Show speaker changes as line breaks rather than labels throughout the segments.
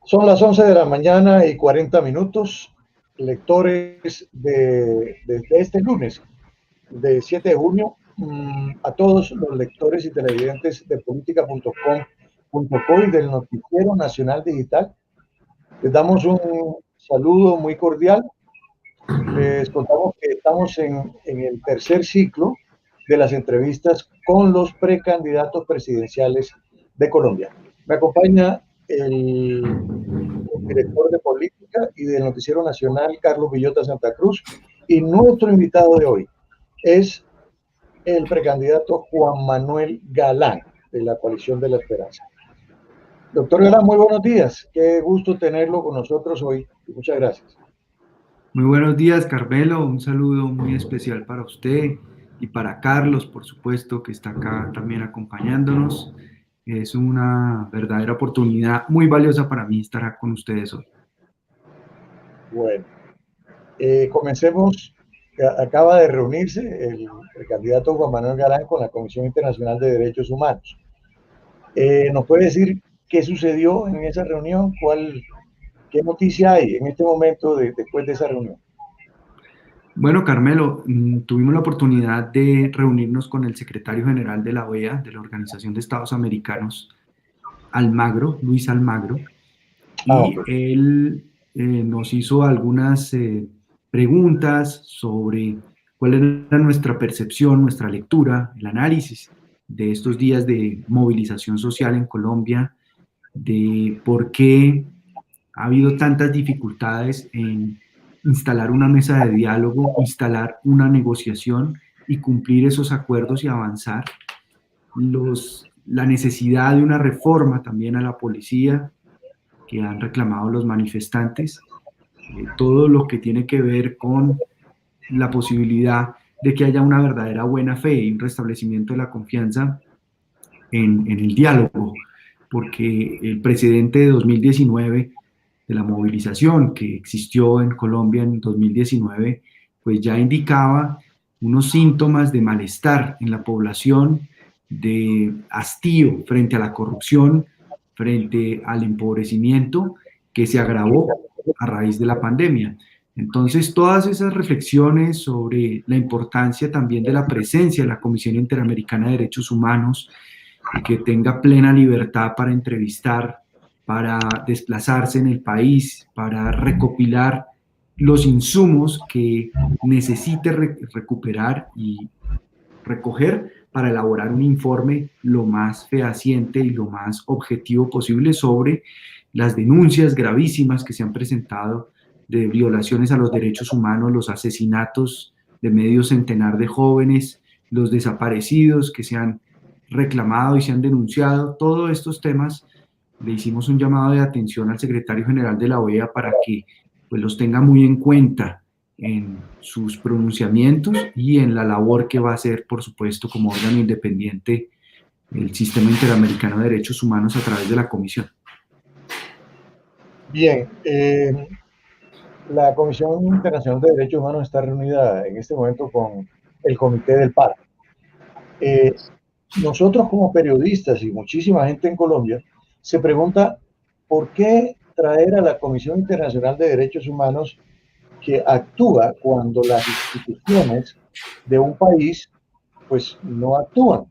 Son las 11 de la mañana y 40 minutos. Lectores de este lunes, de 7 de junio, a todos los lectores y televidentes de política.com.co y del Noticiero Nacional Digital, les damos un saludo muy cordial. Les contamos que estamos en el tercer ciclo de las entrevistas con los precandidatos presidenciales de Colombia. Me acompaña el director de política y del Noticiero Nacional, Carlos Villota Santa Cruz, y nuestro invitado de hoy es el precandidato Juan Manuel Galán, de la Coalición de la Esperanza. Doctor Galán, muy buenos días. Qué gusto tenerlo con nosotros hoy. Muchas gracias.
Muy buenos días, Carmelo. Un saludo muy especial para usted y para Carlos, por supuesto, que está acá también acompañándonos. Es una verdadera oportunidad muy valiosa para mí estar con ustedes hoy.
Bueno, comencemos. Acaba de reunirse el candidato Juan Manuel Galán con la Comisión Internacional de Derechos Humanos. ¿Nos puede decir qué sucedió en esa reunión? ¿Qué noticia hay en este momento después de esa reunión?
Bueno, Carmelo, tuvimos la oportunidad de reunirnos con el secretario general de la OEA, de la Organización de Estados Americanos, Almagro, Luis Almagro, y
Okay.
él nos hizo algunas preguntas sobre cuál era nuestra percepción, nuestra lectura, el análisis de estos días de movilización social en Colombia, de por qué ha habido tantas dificultades en instalar una mesa de diálogo, instalar una negociación y cumplir esos acuerdos y avanzar. La necesidad de una reforma también a la policía que han reclamado los manifestantes, todo lo que tiene que ver con la posibilidad de que haya una verdadera buena fe y un restablecimiento de la confianza en el diálogo, porque el precedente de 2019, de la movilización que existió en Colombia en 2019, pues ya indicaba unos síntomas de malestar en la población, de hastío frente a la corrupción, frente al empobrecimiento que se agravó a raíz de la pandemia. Entonces, todas esas reflexiones sobre la importancia también de la presencia de la Comisión Interamericana de Derechos Humanos, y que tenga plena libertad para entrevistar, para desplazarse en el país, para recopilar los insumos que necesite recuperar y recoger para elaborar un informe lo más fehaciente y lo más objetivo posible sobre las denuncias gravísimas que se han presentado de violaciones a los derechos humanos, los asesinatos de medio centenar de jóvenes, los desaparecidos que se han reclamado y se han denunciado. Todos estos temas le hicimos un llamado de atención al secretario general de la OEA para que pues, los tenga muy en cuenta en sus pronunciamientos y en la labor que va a hacer, por supuesto, como órgano independiente, el Sistema Interamericano de Derechos Humanos a través de la Comisión.
Bien, la Comisión Internacional de Derechos Humanos está reunida en este momento con el Comité del Paro. Nosotros como periodistas y muchísima gente en Colombia se pregunta por qué traer a la Comisión Internacional de Derechos Humanos, que actúa cuando las instituciones de un país pues no actúan,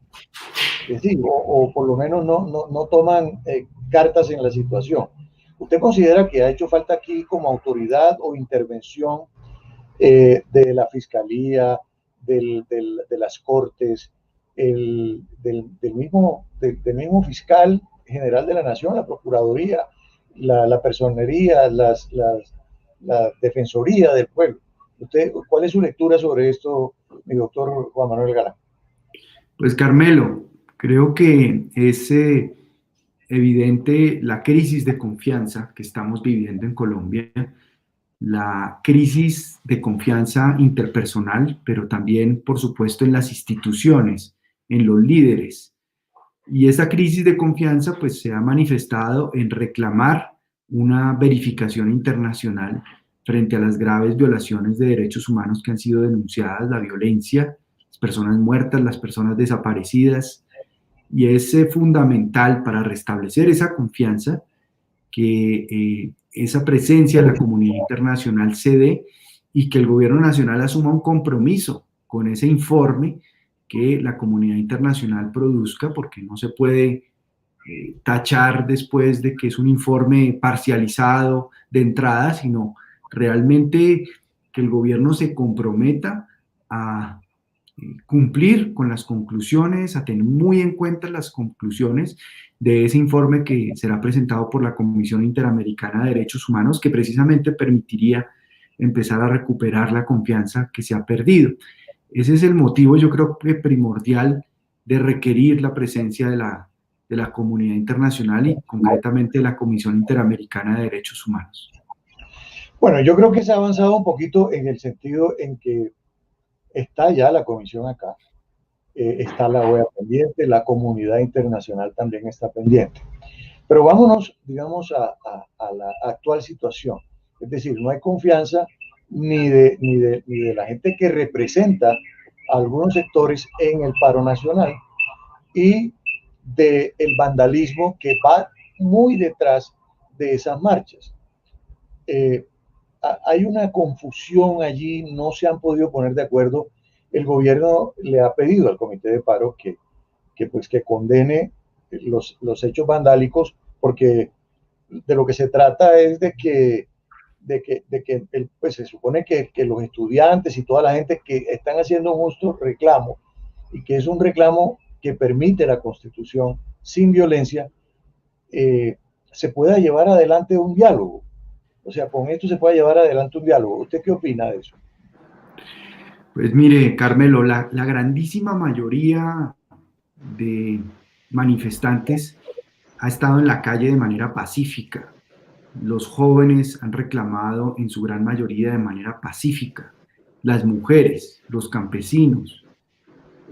es decir, o por lo menos no toman cartas en la situación. ¿Usted considera que ha hecho falta aquí como autoridad o intervención de la Fiscalía, de las Cortes, del mismo fiscal general de la Nación, la Procuraduría, la Personería, la Defensoría del Pueblo? ¿Cuál es su lectura sobre esto, mi doctor Juan Manuel Galán?
Pues Carmelo, creo que es evidente la crisis de confianza que estamos viviendo en Colombia, la crisis de confianza interpersonal, pero también, por supuesto, en las instituciones, en los líderes. Y esa crisis de confianza pues se ha manifestado en reclamar una verificación internacional frente a las graves violaciones de derechos humanos que han sido denunciadas, la violencia, las personas muertas, las personas desaparecidas, y es fundamental para restablecer esa confianza que esa presencia de la comunidad internacional se dé y que el gobierno nacional asuma un compromiso con ese informe que la comunidad internacional produzca, porque no se puede tachar después de que es un informe parcializado de entrada, sino realmente que el gobierno se comprometa a cumplir con las conclusiones, a tener muy en cuenta las conclusiones de ese informe que será presentado por la Comisión Interamericana de Derechos Humanos, que precisamente permitiría empezar a recuperar la confianza que se ha perdido. Ese es el motivo, yo creo que primordial, de requerir la presencia de la comunidad internacional y concretamente de la Comisión Interamericana de Derechos Humanos.
Bueno, yo creo que se ha avanzado un poquito en el sentido en que está ya la comisión acá, está la OEA pendiente, la comunidad internacional también está pendiente. Pero vámonos, digamos, a la actual situación. Es decir, no hay confianza ni de la gente que representa a algunos sectores en el paro nacional y del vandalismo que va muy detrás de esas marchas. Hay una confusión allí, no se han podido poner de acuerdo. El gobierno le ha pedido al comité de paro que condene los hechos vandálicos, porque de lo que se trata es de que pues se supone que los estudiantes y toda la gente que están haciendo un justo reclamo, y que es un reclamo que permite la Constitución sin violencia, se pueda llevar adelante un diálogo. O sea, con esto se puede llevar adelante un diálogo. ¿Usted qué opina de eso?
Pues mire, Carmelo, la grandísima mayoría de manifestantes ha estado en la calle de manera pacífica. Los jóvenes han reclamado en su gran mayoría de manera pacífica. Las mujeres, los campesinos,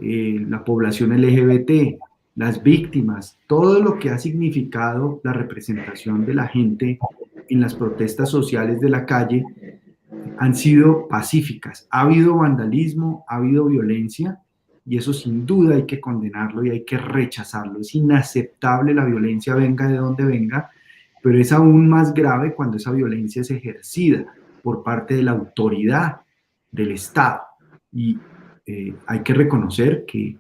la población LGBT, las víctimas, todo lo que ha significado la representación de la gente en las protestas sociales de la calle han sido pacíficas. Ha habido vandalismo, ha habido violencia, y eso sin duda hay que condenarlo y hay que rechazarlo. Es inaceptable la violencia, venga de donde venga, pero es aún más grave cuando esa violencia es ejercida por parte de la autoridad del Estado. Y hay que reconocer que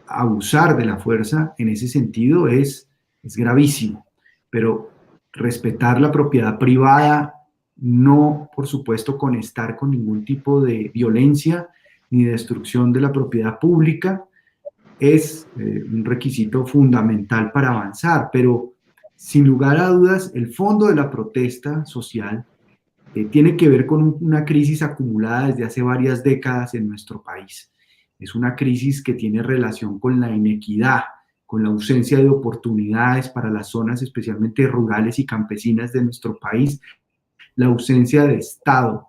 abusar de la fuerza en ese sentido es gravísimo, pero respetar la propiedad privada, no, por supuesto, conectar con ningún tipo de violencia ni destrucción de la propiedad pública, es un requisito fundamental para avanzar, pero sin lugar a dudas, el fondo de la protesta social tiene que ver con una crisis acumulada desde hace varias décadas en nuestro país. Es una crisis que tiene relación con la inequidad, con la ausencia de oportunidades para las zonas especialmente rurales y campesinas de nuestro país, la ausencia de Estado.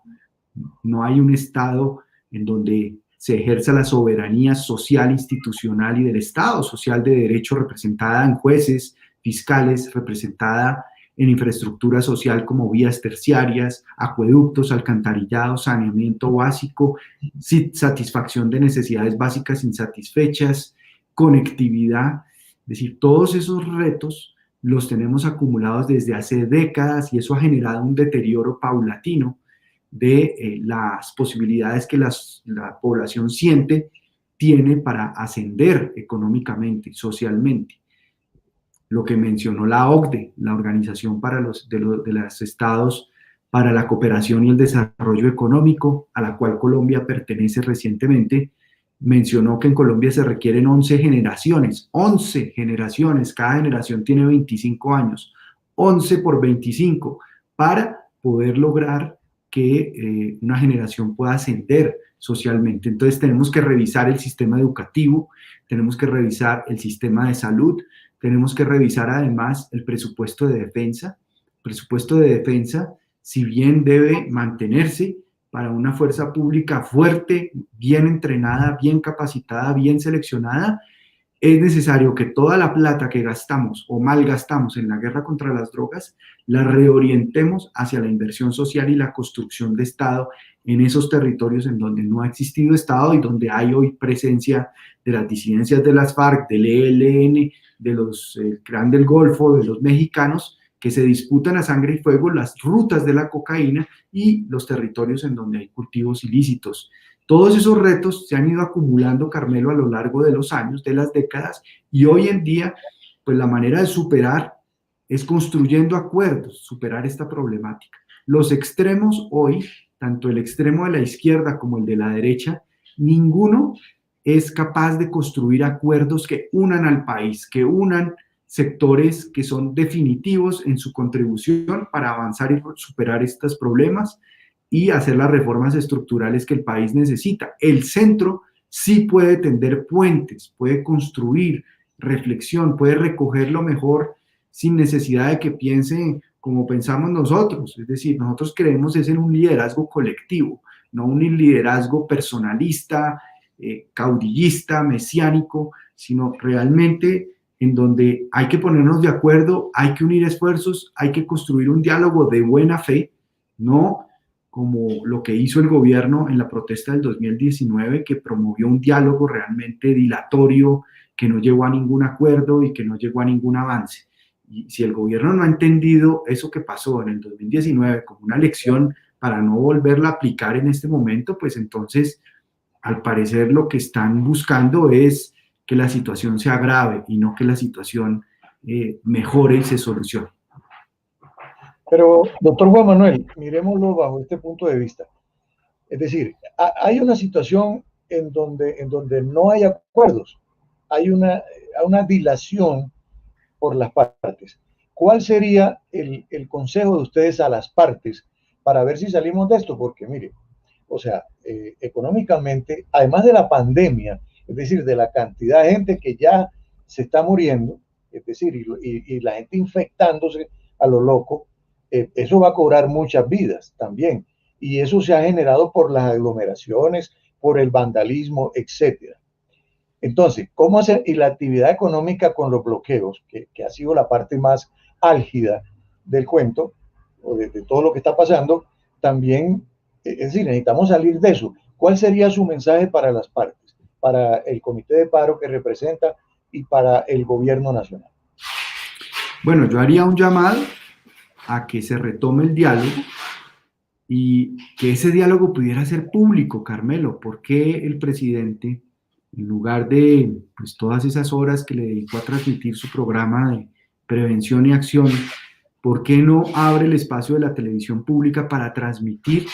No hay un Estado en donde se ejerza la soberanía social, institucional y del Estado social de derecho, representada en jueces, fiscales, representada en infraestructura social como vías terciarias, acueductos, alcantarillado, saneamiento básico, satisfacción de necesidades básicas insatisfechas, conectividad. Es decir, todos esos retos los tenemos acumulados desde hace décadas y eso ha generado un deterioro paulatino de las posibilidades que la población tiene para ascender económicamente y socialmente. Lo que mencionó la OCDE, la Organización de los Estados para la Cooperación y el Desarrollo Económico, a la cual Colombia pertenece recientemente, mencionó que en Colombia se requieren 11 generaciones, cada generación tiene 25 años, 11 por 25, para poder lograr que una generación pueda ascender socialmente. Entonces tenemos que revisar el sistema educativo, tenemos que revisar el sistema de salud, tenemos que revisar además el presupuesto de defensa. El presupuesto de defensa, si bien debe mantenerse para una fuerza pública fuerte, bien entrenada, bien capacitada, bien seleccionada, es necesario que toda la plata que gastamos o malgastamos en la guerra contra las drogas, la reorientemos hacia la inversión social y la construcción de Estado en esos territorios en donde no ha existido Estado y donde hay hoy presencia de las disidencias de las FARC, del ELN, de los Clan del Golfo, de los mexicanos, que se disputan a sangre y fuego las rutas de la cocaína y los territorios en donde hay cultivos ilícitos. Todos esos retos se han ido acumulando, Carmelo, a lo largo de los años, de las décadas, y hoy en día, pues la manera de superar es construyendo acuerdos, superar esta problemática. Los extremos hoy, tanto el extremo de la izquierda como el de la derecha, ninguno es capaz de construir acuerdos que unan al país, que unan sectores que son definitivos en su contribución para avanzar y superar estos problemas y hacer las reformas estructurales que el país necesita. El centro sí puede tender puentes, puede construir reflexión, puede recoger lo mejor sin necesidad de que piense como pensamos nosotros. Es decir, nosotros creemos es en un liderazgo colectivo, no un liderazgo personalista, caudillista, mesiánico, sino realmente en donde hay que ponernos de acuerdo, hay que unir esfuerzos, hay que construir un diálogo de buena fe, no como lo que hizo el gobierno en la protesta del 2019, que promovió un diálogo realmente dilatorio, que no llegó a ningún acuerdo y que no llegó a ningún avance. Y si el gobierno no ha entendido eso que pasó en el 2019 como una lección para no volverla a aplicar en este momento, pues entonces, al parecer, lo que están buscando es que la situación se agrave y no que la situación mejore y se solucione.
Pero, doctor Juan Manuel, miremoslo bajo este punto de vista. Es decir, hay una situación en donde no hay acuerdos, hay una dilación por las partes. ¿Cuál sería el consejo de ustedes a las partes para ver si salimos de esto? Porque mire, o sea, económicamente, además de la pandemia, es decir, de la cantidad de gente que ya se está muriendo, es decir, y la gente infectándose a lo loco, eso va a cobrar muchas vidas también. Y eso se ha generado por las aglomeraciones, por el vandalismo, etcétera. Entonces, ¿cómo hacer? Y la actividad económica con los bloqueos, que ha sido la parte más álgida del cuento, o de todo lo que está pasando, también, es decir, necesitamos salir de eso. ¿Cuál sería su mensaje para las partes, para el comité de paro que representa y para el gobierno nacional?
Bueno, yo haría un llamado a que se retome el diálogo y que ese diálogo pudiera ser público, Carmelo. ¿Por qué el presidente, en lugar de pues, todas esas horas que le dedicó a transmitir su programa de prevención y acción, por qué no abre el espacio de la televisión pública para transmitir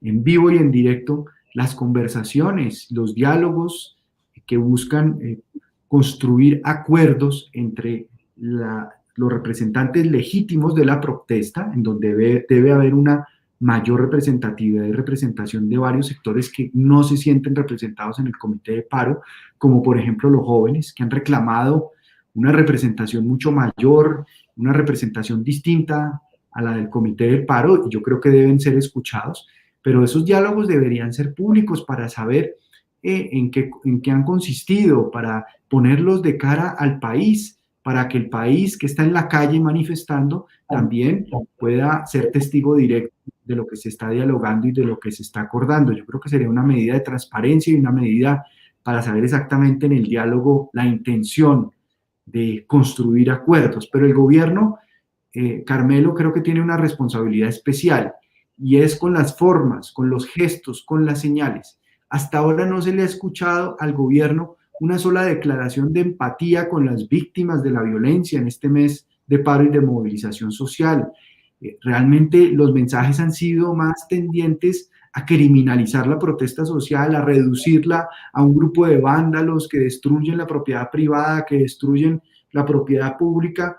en vivo y en directo las conversaciones, los diálogos que buscan construir acuerdos entre los representantes legítimos de la protesta, en donde debe haber una mayor representatividad y representación de varios sectores que no se sienten representados en el comité de paro, como por ejemplo los jóvenes que han reclamado una representación mucho mayor, una representación distinta a la del comité de paro, y yo creo que deben ser escuchados, pero esos diálogos deberían ser públicos para saber en qué han consistido, para ponerlos de cara al país, para que el país que está en la calle manifestando también pueda ser testigo directo de lo que se está dialogando y de lo que se está acordando. Yo creo que sería una medida de transparencia y una medida para saber exactamente en el diálogo la intención de construir acuerdos. Pero el gobierno, Carmelo, creo que tiene una responsabilidad especial y es con las formas, con los gestos, con las señales. Hasta ahora no se le ha escuchado al gobierno una sola declaración de empatía con las víctimas de la violencia en este mes de paro y de movilización social. Realmente los mensajes han sido más tendientes a criminalizar la protesta social, a reducirla a un grupo de vándalos que destruyen la propiedad privada, que destruyen la propiedad pública,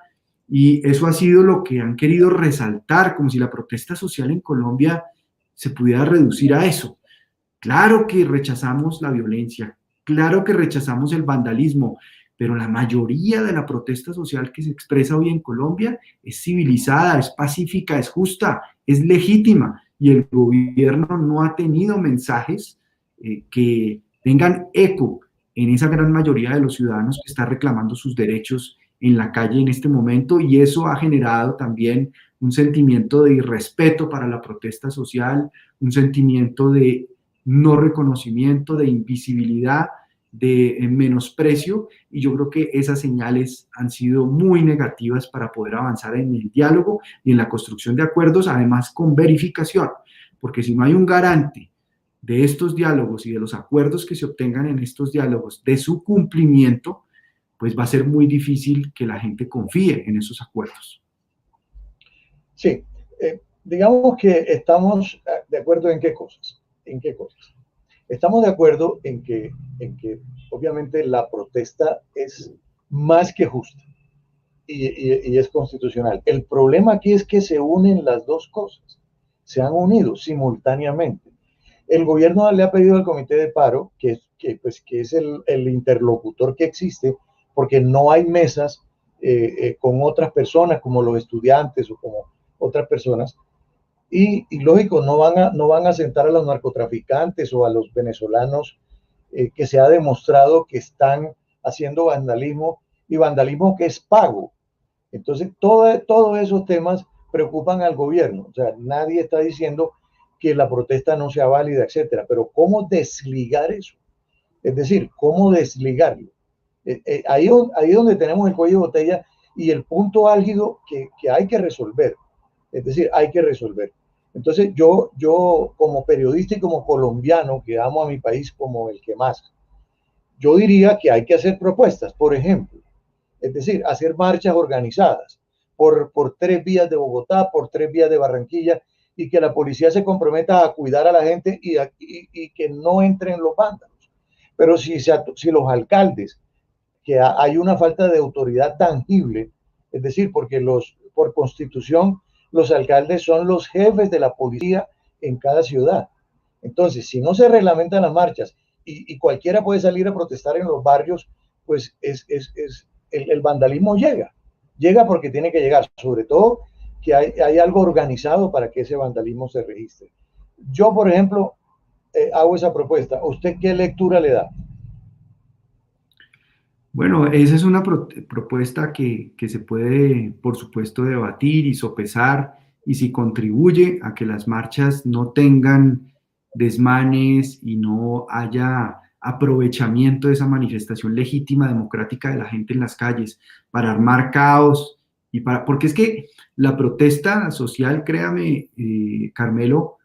y eso ha sido lo que han querido resaltar, como si la protesta social en Colombia se pudiera reducir a eso. Claro que rechazamos la violencia, claro que rechazamos el vandalismo, pero la mayoría de la protesta social que se expresa hoy en Colombia es civilizada, es pacífica, es justa, es legítima, y el gobierno no ha tenido mensajes que tengan eco en esa gran mayoría de los ciudadanos que está reclamando sus derechos en la calle en este momento, y eso ha generado también un sentimiento de irrespeto para la protesta social, un sentimiento de no reconocimiento, de invisibilidad de menosprecio, y yo creo que esas señales han sido muy negativas para poder avanzar en el diálogo y en la construcción de acuerdos, además con verificación, porque si no hay un garante de estos diálogos y de los acuerdos que se obtengan en estos diálogos, de su cumplimiento, pues va a ser muy difícil que la gente confíe en esos acuerdos.
Sí, digamos que estamos de acuerdo en qué cosas. ¿En qué cosas? Estamos de acuerdo en que obviamente la protesta es más que justa y es constitucional. El problema aquí es que se unen las dos cosas, se han unido simultáneamente. El gobierno le ha pedido al comité de paro, que es el interlocutor que existe, porque no hay mesas con otras personas como los estudiantes o como otras personas, y lógico, no van a sentar a los narcotraficantes o a los venezolanos que se ha demostrado que están haciendo vandalismo, y vandalismo que es pago. Entonces, todos esos temas preocupan al gobierno. O sea, nadie está diciendo que la protesta no sea válida, etcétera, pero ¿cómo desligar eso? Es decir, ¿cómo desligarlo? Ahí donde tenemos el cuello de botella y el punto álgido que hay que resolver. Es decir, hay que resolver. Entonces, yo como periodista y como colombiano, que amo a mi país como el que más, yo diría que hay que hacer propuestas, por ejemplo, es decir, hacer marchas organizadas por 3 vías de Bogotá, por 3 vías de Barranquilla, y que la policía se comprometa a cuidar a la gente y que no entren los vándalos. Pero si los alcaldes, que hay una falta de autoridad tangible, es decir, porque por constitución los alcaldes son los jefes de la policía en cada ciudad. Entonces, si no se reglamentan las marchas y cualquiera puede salir a protestar en los barrios, pues el vandalismo llega porque tiene que llegar, sobre todo que hay algo organizado para que ese vandalismo se registre. Yo, por ejemplo, hago esa propuesta. ¿Usted qué lectura le da?
Bueno, esa es una propuesta que se puede, por supuesto, debatir y sopesar, y si contribuye a que las marchas no tengan desmanes y no haya aprovechamiento de esa manifestación legítima, democrática de la gente en las calles para armar caos porque es que la protesta social, créame, Carmelo,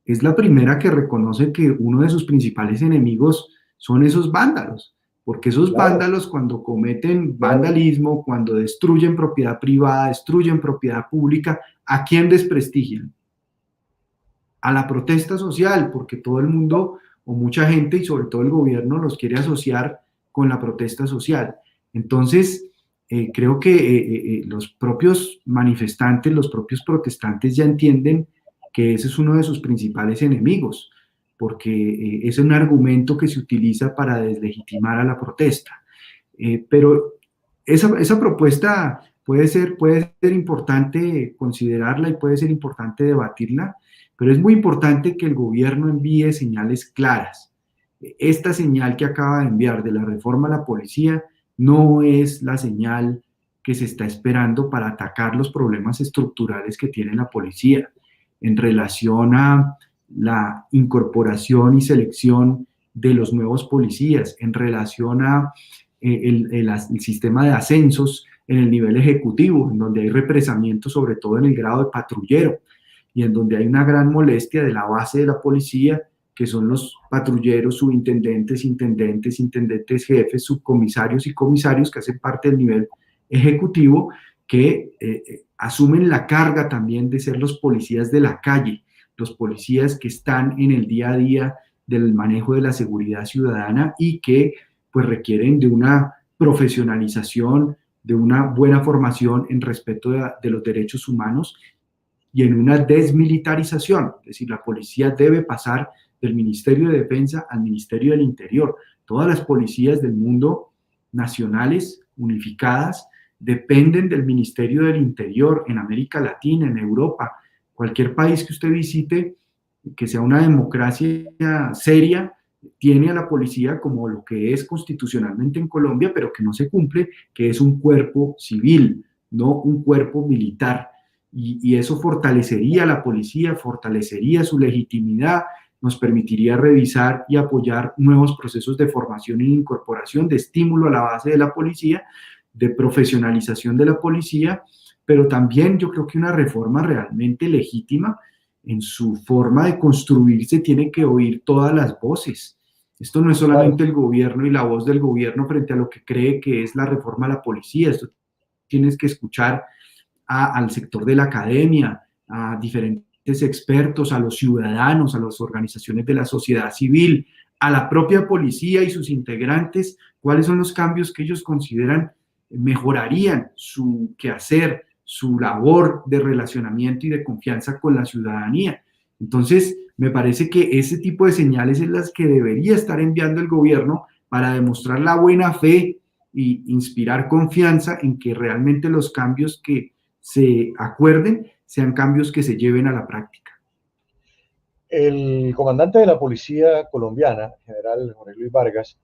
es la primera que reconoce que uno de sus principales enemigos son esos vándalos. Porque esos
Claro,
vándalos, cuando cometen vandalismo, cuando destruyen propiedad privada, destruyen propiedad pública, ¿a quién desprestigian? A la protesta social, porque todo el mundo o mucha gente y sobre todo el gobierno los quiere asociar con la protesta social. Entonces, creo que los propios manifestantes, los propios protestantes ya entienden que ese es uno de sus principales enemigos, porque es un argumento que se utiliza para deslegitimar a la protesta. Pero esa propuesta puede ser importante considerarla y puede ser importante debatirla, pero es muy importante que el gobierno envíe señales claras. Esta señal que acaba de enviar de la reforma a la policía no es la señal que se está esperando para atacar los problemas estructurales que tiene la policía en relación a la incorporación y selección de los nuevos policías, en relación a el sistema de ascensos en el nivel ejecutivo, en donde hay represamiento sobre todo en el grado de patrullero y en donde hay una gran molestia de la base de la policía, que son los patrulleros, subintendentes, intendentes, intendentes jefes, subcomisarios y comisarios que hacen parte del nivel ejecutivo, que asumen la carga también de ser los policías de la calle, los policías que están en el día a día del manejo de la seguridad ciudadana y que pues requieren de una profesionalización, de una buena formación en respeto de los derechos humanos y en una desmilitarización. Es decir, la policía debe pasar del Ministerio de Defensa al Ministerio del Interior. Todas las policías del mundo nacionales, unificadas, dependen del Ministerio del Interior en América Latina, en Europa. Cualquier país que usted visite, que sea una democracia seria, tiene a la policía como lo que es constitucionalmente en Colombia, pero que no se cumple, que es un cuerpo civil, no un cuerpo militar. Y eso fortalecería a la policía, fortalecería su legitimidad, nos permitiría revisar y apoyar nuevos procesos de formación e incorporación, de estímulo a la base de la policía, de profesionalización de la policía, pero también yo creo que una reforma realmente legítima en su forma de construirse tiene que oír todas las voces. Esto no es solamente el gobierno y la voz del gobierno frente a lo que cree que es la reforma a la policía. Esto tienes que escuchar al sector de la academia, a diferentes expertos, a los ciudadanos, a las organizaciones de la sociedad civil, a la propia policía y sus integrantes, cuáles son los cambios que ellos consideran mejorarían su quehacer, su labor de relacionamiento y de confianza con la ciudadanía. Entonces, me parece que ese tipo de señales es las que debería estar enviando el gobierno para demostrar la buena fe y inspirar confianza en que realmente los cambios que se acuerden sean cambios que se lleven a la práctica.
El comandante de la policía colombiana, general Jorge Luis Vargas,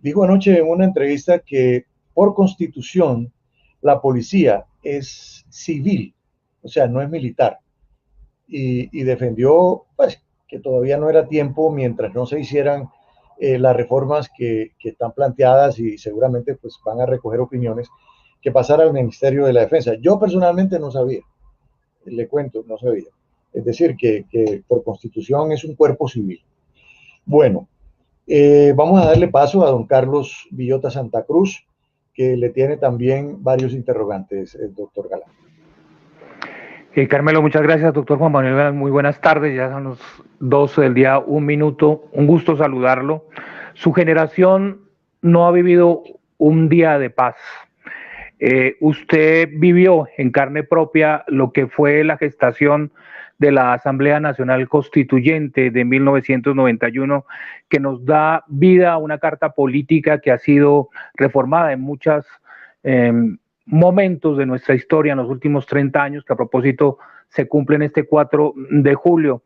dijo anoche en una entrevista que por constitución la policía es civil, o sea, no es militar. Y defendió pues, que todavía no era tiempo mientras no se hicieran las reformas que están planteadas y seguramente pues, van a recoger opiniones, que pasara al Ministerio de la Defensa. Yo personalmente no sabía, le cuento, no sabía. Es decir, que por constitución es un cuerpo civil. Bueno, vamos a darle paso a don Carlos Villota Santa Cruz, que le tiene también varios interrogantes, el doctor Galán.
Carmelo, muchas gracias, doctor Juan Manuel. Muy buenas tardes, ya son los 12 del día, 1 minuto. Un gusto saludarlo. Su generación no ha vivido un día de paz. Usted vivió en carne propia lo que fue la gestación de la Asamblea Nacional Constituyente de 1991, que nos da vida a una carta política que ha sido reformada en muchos momentos de nuestra historia en los últimos 30 años, que a propósito se cumplen este 4 de julio.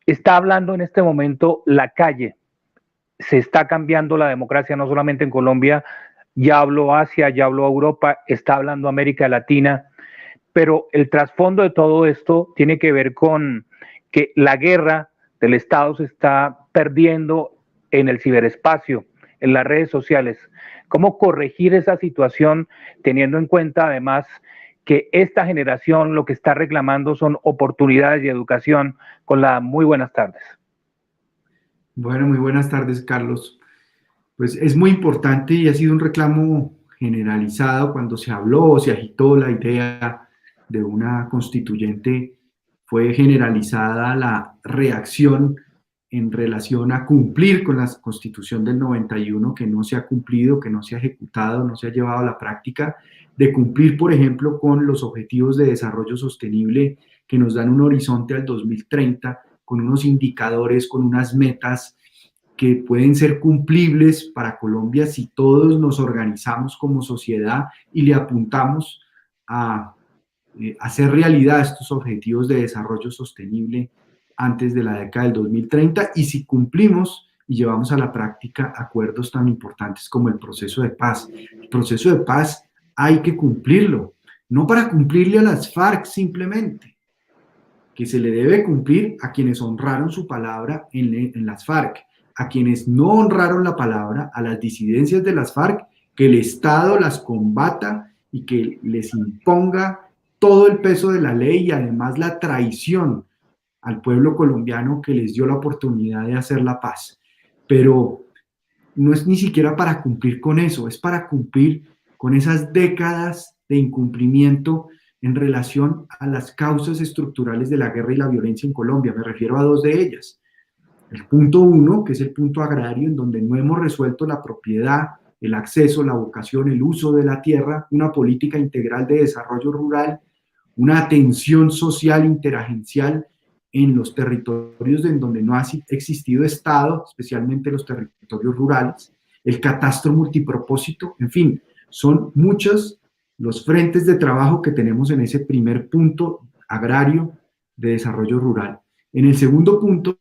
Está hablando en este momento la calle. Se está cambiando la democracia no solamente en Colombia, ya habló Asia, ya habló Europa, está hablando América Latina, pero el trasfondo de todo esto tiene que ver con que la guerra del Estado se está perdiendo en el ciberespacio, en las redes sociales. ¿Cómo corregir esa situación teniendo en cuenta además que esta generación lo que está reclamando son oportunidades y educación? Con la muy buenas tardes.
Bueno, muy buenas tardes, Carlos. Pues es muy importante y ha sido un reclamo generalizado cuando se habló o se agitó la idea de una constituyente, fue generalizada la reacción en relación a cumplir con la Constitución del 91, que no se ha cumplido, que no se ha ejecutado, no se ha llevado a la práctica, de cumplir, por ejemplo, con los objetivos de desarrollo sostenible que nos dan un horizonte al 2030, con unos indicadores, con unas metas que pueden ser cumplibles para Colombia si todos nos organizamos como sociedad y le apuntamos a hacer realidad estos objetivos de desarrollo sostenible antes de la década del 2030 y si cumplimos y llevamos a la práctica acuerdos tan importantes como el proceso de paz. El proceso de paz hay que cumplirlo, no para cumplirle a las FARC simplemente, que se le debe cumplir a quienes honraron su palabra en las FARC, a quienes no honraron la palabra, a las disidencias de las FARC, que el Estado las combata y que les imponga todo el peso de la ley y además la traición al pueblo colombiano que les dio la oportunidad de hacer la paz. Pero no es ni siquiera para cumplir con eso, es para cumplir con esas décadas de incumplimiento en relación a las causas estructurales de la guerra y la violencia en Colombia. Me refiero a dos de ellas. El punto 1, que es el punto agrario, en donde no hemos resuelto la propiedad, el acceso, la vocación, el uso de la tierra, una política integral de desarrollo rural, una atención social interagencial en los territorios en donde no ha existido Estado, especialmente los territorios rurales, el catastro multipropósito, en fin, son muchos los frentes de trabajo que tenemos en ese primer punto agrario de desarrollo rural. En el segundo punto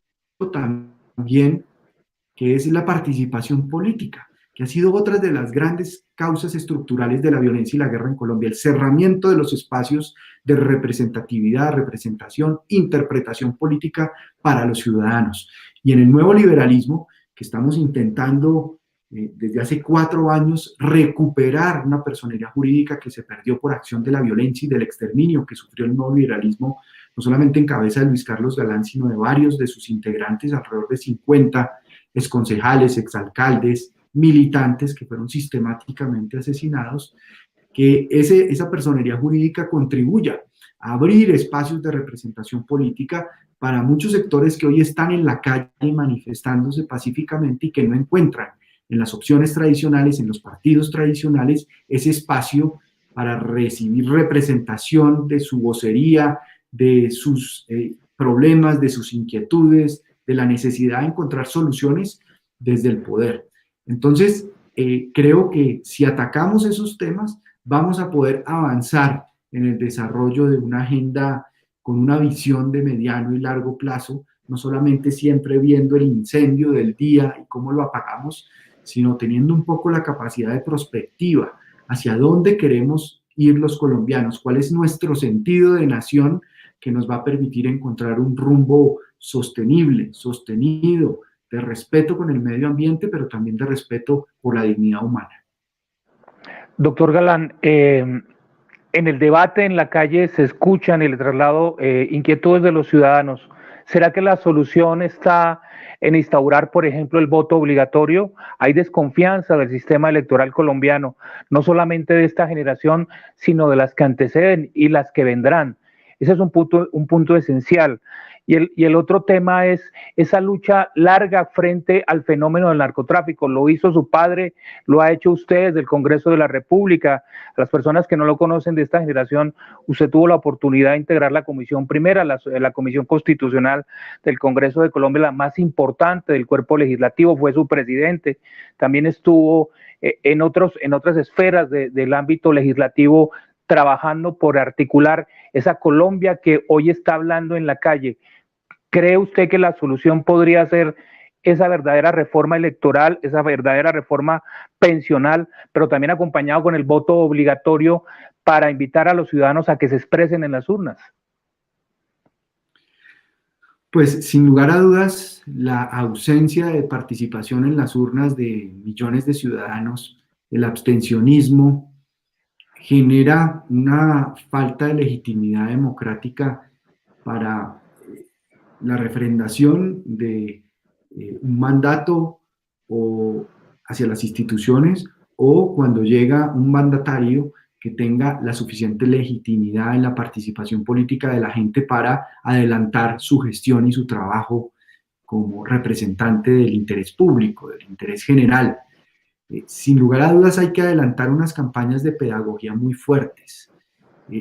también, que es la participación política. que ha sido otra de las grandes causas estructurales de la violencia y la guerra en Colombia, el cerramiento de los espacios de representatividad, representación, interpretación política para los ciudadanos. Y en el nuevo liberalismo, que estamos intentando desde hace 4 años recuperar una personería jurídica que se perdió por acción de la violencia y del exterminio que sufrió el nuevo liberalismo, no solamente en cabeza de Luis Carlos Galán, sino de varios de sus integrantes, alrededor de 50 exconcejales, exalcaldes, militantes que fueron sistemáticamente asesinados, que esa personería jurídica contribuya a abrir espacios de representación política para muchos sectores que hoy están en la calle manifestándose pacíficamente y que no encuentran en las opciones tradicionales, en los partidos tradicionales, ese espacio para recibir representación de su vocería, de sus problemas, de sus inquietudes, de la necesidad de encontrar soluciones desde el poder. Entonces, creo que si atacamos esos temas, vamos a poder avanzar en el desarrollo de una agenda con una visión de mediano y largo plazo, no solamente siempre viendo el incendio del día y cómo lo apagamos, sino teniendo un poco la capacidad de prospectiva hacia dónde queremos ir los colombianos, cuál es nuestro sentido de nación que nos va a permitir encontrar un rumbo sostenible, sostenido, de respeto con el medio ambiente, pero también de respeto por la dignidad humana.
Doctor Galán, en el debate en la calle se escuchan y le traslado inquietudes de los ciudadanos. ¿Será que la solución está en instaurar, por ejemplo, el voto obligatorio? Hay desconfianza del sistema electoral colombiano, no solamente de esta generación, sino de las que anteceden y las que vendrán. Ese es un punto esencial. Y el otro tema es esa lucha larga frente al fenómeno del narcotráfico. Lo hizo su padre, lo ha hecho usted desde el Congreso de la República. A las personas que no lo conocen de esta generación, usted tuvo la oportunidad de integrar la comisión primera, la comisión constitucional del Congreso de Colombia, la más importante del cuerpo legislativo, fue su presidente. También estuvo en otras esferas del ámbito legislativo, trabajando por articular esa Colombia que hoy está hablando en la calle. ¿Cree usted que la solución podría ser esa verdadera reforma electoral, esa verdadera reforma pensional, pero también acompañado con el voto obligatorio para invitar a los ciudadanos a que se expresen en las urnas?
Pues sin lugar a dudas, la ausencia de participación en las urnas de millones de ciudadanos, el abstencionismo, genera una falta de legitimidad democrática para la refrendación de un mandato o hacia las instituciones, o cuando llega un mandatario que tenga la suficiente legitimidad en la participación política de la gente para adelantar su gestión y su trabajo como representante del interés público, del interés general. Sin lugar a dudas hay que adelantar unas campañas de pedagogía muy fuertes.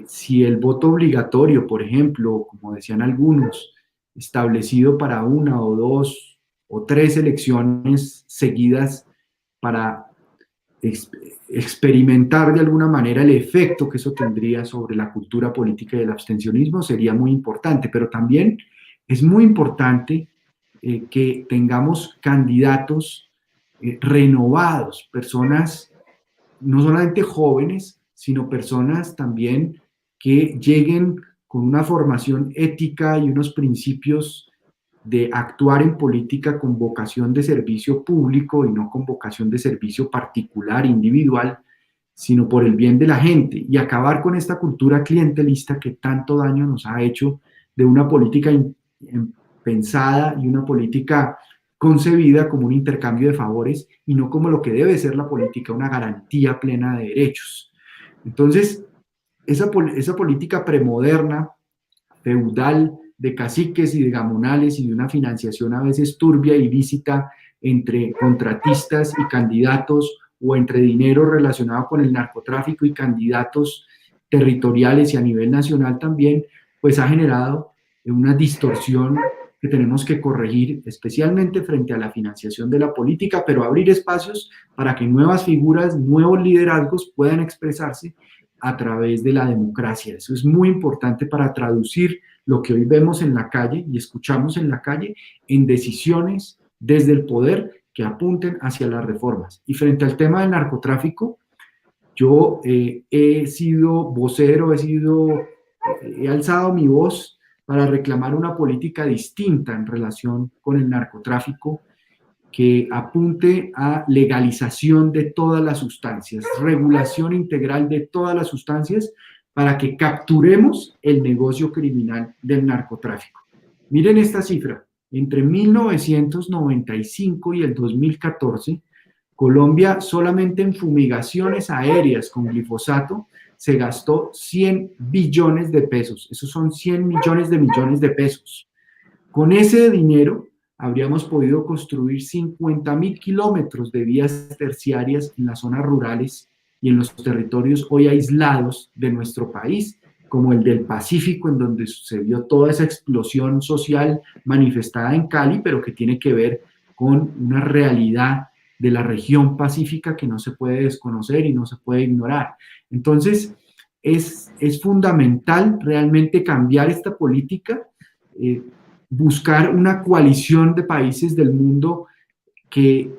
Si el voto obligatorio, por ejemplo, como decían algunos, establecido para 1 o 2 o 3 elecciones seguidas para experimentar de alguna manera el efecto que eso tendría sobre la cultura política y el abstencionismo, sería muy importante, pero también es muy importante que tengamos candidatos renovados, personas no solamente jóvenes, sino personas también que lleguen con una formación ética y unos principios de actuar en política con vocación de servicio público y no con vocación de servicio particular, individual, sino por el bien de la gente, y acabar con esta cultura clientelista que tanto daño nos ha hecho, de una política pensada y una política concebida como un intercambio de favores y no como lo que debe ser la política, una garantía plena de derechos. Entonces, esa política premoderna, feudal, de caciques y de gamonales y de una financiación a veces turbia y ilícita entre contratistas y candidatos, o entre dinero relacionado con el narcotráfico y candidatos territoriales y a nivel nacional también, pues ha generado una distorsión que tenemos que corregir, especialmente frente a la financiación de la política, pero abrir espacios para que nuevas figuras, nuevos liderazgos puedan expresarse a través de la democracia. Eso es muy importante para traducir lo que hoy vemos en la calle y escuchamos en la calle en decisiones desde el poder que apunten hacia las reformas. Y frente al tema del narcotráfico, yo he sido vocero, he alzado mi voz para reclamar una política distinta en relación con el narcotráfico, que apunte a legalización de todas las sustancias, regulación integral de todas las sustancias para que capturemos el negocio criminal del narcotráfico. Miren esta cifra, entre 1995 y el 2014, Colombia solamente en fumigaciones aéreas con glifosato se gastó 100 billones de pesos, esos son 100 millones de pesos. Con ese dinero habríamos podido construir 50.000 kilómetros de vías terciarias en las zonas rurales y en los territorios hoy aislados de nuestro país, como el del Pacífico, en donde sucedió toda esa explosión social manifestada en Cali, pero que tiene que ver con una realidad de la región pacífica que no se puede desconocer y no se puede ignorar. Entonces, es fundamental realmente cambiar esta política, buscar una coalición de países del mundo que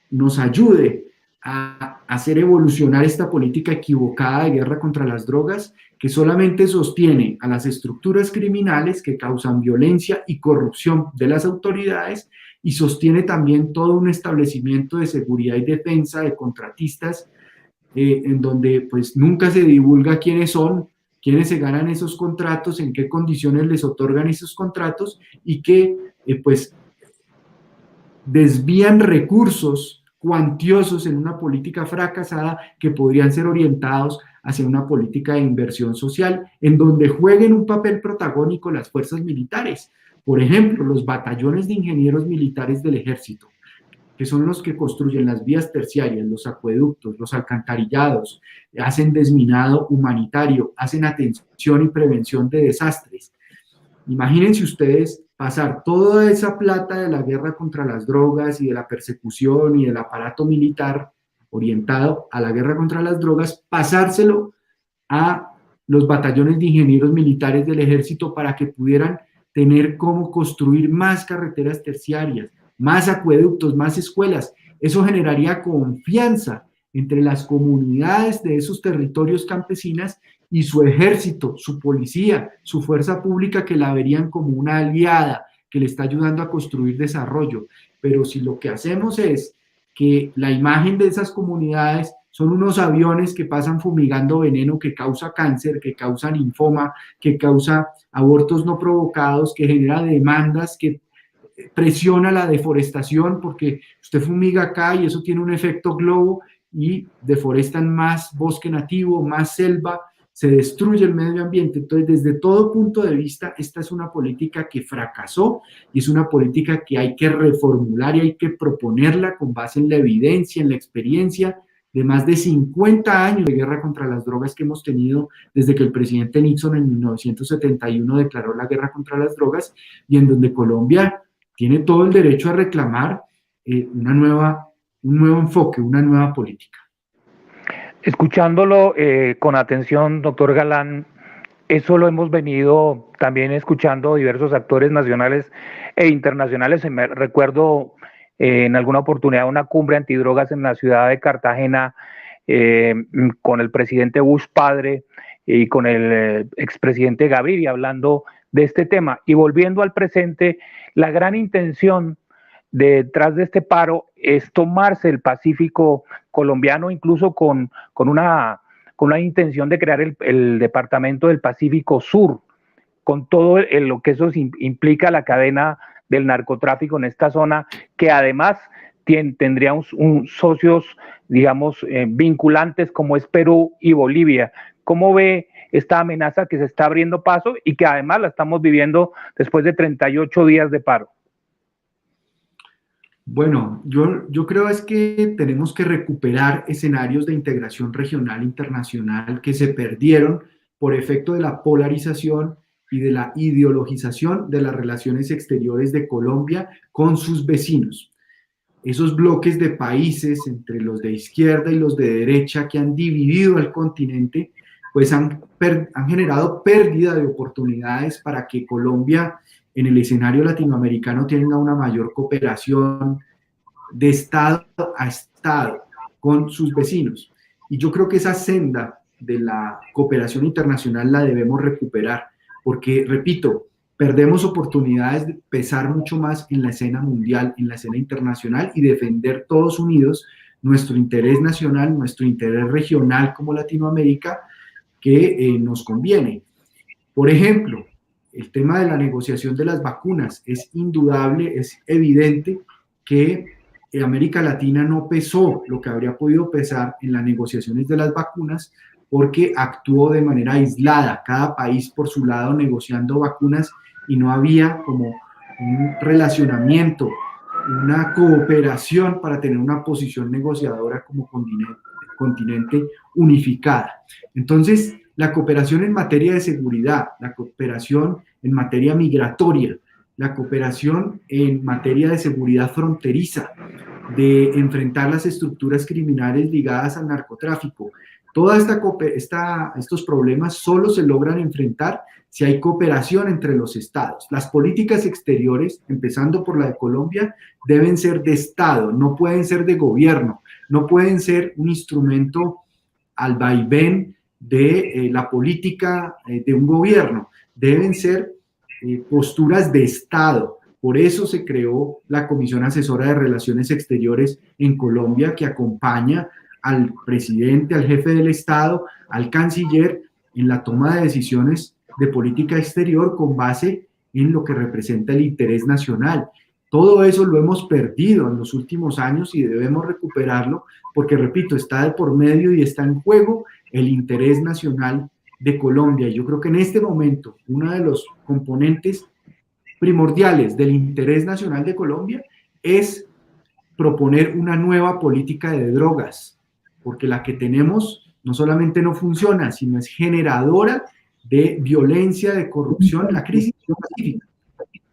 nos ayude a hacer evolucionar esta política equivocada de guerra contra las drogas, que solamente sostiene a las estructuras criminales que causan violencia y corrupción de las autoridades, y sostiene también todo un establecimiento de seguridad y defensa de contratistas, en donde pues nunca se divulga quiénes son, quiénes se ganan esos contratos, en qué condiciones les otorgan esos contratos, y que pues desvían recursos cuantiosos en una política fracasada que podrían ser orientados hacia una política de inversión social en donde jueguen un papel protagónico las fuerzas militares. Por ejemplo, los batallones de ingenieros militares del ejército, que son los que construyen las vías terciarias, los acueductos, los alcantarillados, hacen desminado humanitario, hacen atención y prevención de desastres. Imagínense ustedes pasar toda esa plata de la guerra contra las drogas y de la persecución y del aparato militar orientado a la guerra contra las drogas, pasárselo a los batallones de ingenieros militares del ejército para que pudieran tener cómo construir más carreteras terciarias, más acueductos, más escuelas. Eso generaría confianza entre las comunidades de esos territorios campesinas y su ejército, su policía, su fuerza pública, que la verían como una aliada que le está ayudando a construir desarrollo. Pero si lo que hacemos es que la imagen de esas comunidades son unos aviones que pasan fumigando veneno que causa cáncer, que causa linfoma, que causa abortos no provocados, que genera demandas, que presiona la deforestación, porque usted fumiga acá y eso tiene un efecto globo y deforestan más bosque nativo, más selva, se destruye el medio ambiente. Entonces, desde todo punto de vista, esta es una política que fracasó y es una política que hay que reformular y hay que proponerla con base en la evidencia, en la experiencia de más de 50 años de guerra contra las drogas que hemos tenido desde que el presidente Nixon en 1971 declaró la guerra contra las drogas, y en donde Colombia tiene todo el derecho a reclamar un nuevo enfoque, una nueva política.
Escuchándolo con atención, doctor Galán, eso lo hemos venido también escuchando diversos actores nacionales e internacionales. Recuerdo en alguna oportunidad una cumbre antidrogas en la ciudad de Cartagena con el presidente Bush padre y con el expresidente Gaviria hablando de este tema. Y volviendo al presente, la gran intención detrás de este paro es tomarse el Pacífico colombiano, incluso con una intención de crear el Departamento del Pacífico Sur, con todo lo que eso implica, la cadena del narcotráfico en esta zona, que además tendría socios, digamos, vinculantes como es Perú y Bolivia. ¿Cómo ve esta amenaza que se está abriendo paso y que además la estamos viviendo después de 38 días de paro?
Bueno, yo creo es que tenemos que recuperar escenarios de integración regional internacional que se perdieron por efecto de la polarización y de la ideologización de las relaciones exteriores de Colombia con sus vecinos. Esos bloques de países entre los de izquierda y los de derecha que han dividido al continente, pues han generado pérdida de oportunidades para que Colombia en el escenario latinoamericano tenga una mayor cooperación de Estado a Estado con sus vecinos. Y yo creo que esa senda de la cooperación internacional la debemos recuperar, porque, repito, perdemos oportunidades de pesar mucho más en la escena mundial, en la escena internacional y defender todos unidos nuestro interés nacional, nuestro interés regional como Latinoamérica, que nos conviene. Por ejemplo, el tema de la negociación de las vacunas. Es indudable, es evidente que América Latina no pesó lo que habría podido pesar en las negociaciones de las vacunas porque actuó de manera aislada, cada país por su lado negociando vacunas y no había como un relacionamiento, una cooperación para tener una posición negociadora como continente unificada. Entonces, la cooperación en materia de seguridad, la cooperación en materia migratoria, la cooperación en materia de seguridad fronteriza, de enfrentar las estructuras criminales ligadas al narcotráfico. Todos estos problemas solo se logran enfrentar si hay cooperación entre los estados. Las políticas exteriores, empezando por la de Colombia, deben ser de Estado, no pueden ser de gobierno, no pueden ser un instrumento al vaivén de la política de un gobierno, deben ser posturas de Estado. Por eso se creó la Comisión Asesora de Relaciones Exteriores en Colombia, que acompaña al presidente, al jefe del Estado, al canciller, en la toma de decisiones de política exterior con base en lo que representa el interés nacional. Todo eso lo hemos perdido en los últimos años y debemos recuperarlo porque, repito, está de por medio y está en juego el interés nacional de Colombia. Y yo creo que en este momento uno de los componentes primordiales del interés nacional de Colombia es proponer una nueva política de drogas, porque la que tenemos no solamente no funciona, sino es generadora de violencia, de corrupción. La crisis pacífica,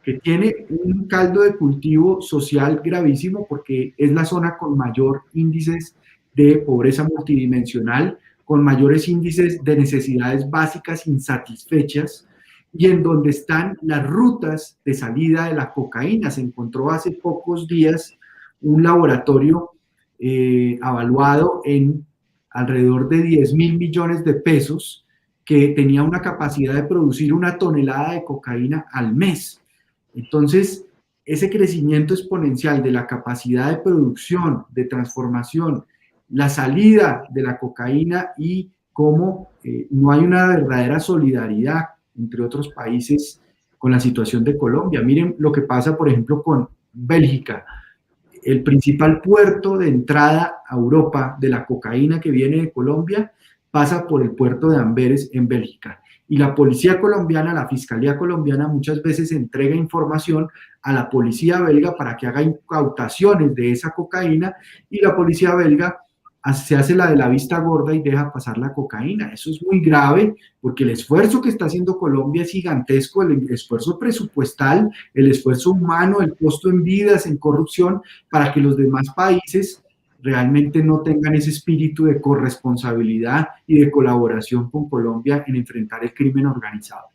que tiene un caldo de cultivo social gravísimo porque es la zona con mayor índices de pobreza multidimensional, con mayores índices de necesidades básicas insatisfechas y en donde están las rutas de salida de la cocaína. Se encontró hace pocos días un laboratorio evaluado en alrededor de 10.000 millones de pesos que tenía una capacidad de producir 1 tonelada de cocaína al mes. Entonces, ese crecimiento exponencial de la capacidad de producción, de transformación, la salida de la cocaína y cómo no hay una verdadera solidaridad entre otros países con la situación de Colombia. Miren lo que pasa, por ejemplo, con Bélgica. El principal puerto de entrada a Europa de la cocaína que viene de Colombia pasa por el puerto de Amberes en Bélgica. Y la policía colombiana, la fiscalía colombiana muchas veces entrega información a la policía belga para que haga incautaciones de esa cocaína y la policía belga se hace la de la vista gorda y deja pasar la cocaína. Eso es muy grave porque el esfuerzo que está haciendo Colombia es gigantesco, el esfuerzo presupuestal, el esfuerzo humano, el costo en vidas, en corrupción, para que los demás países realmente no tengan ese espíritu de corresponsabilidad y de colaboración con Colombia en enfrentar el crimen organizado.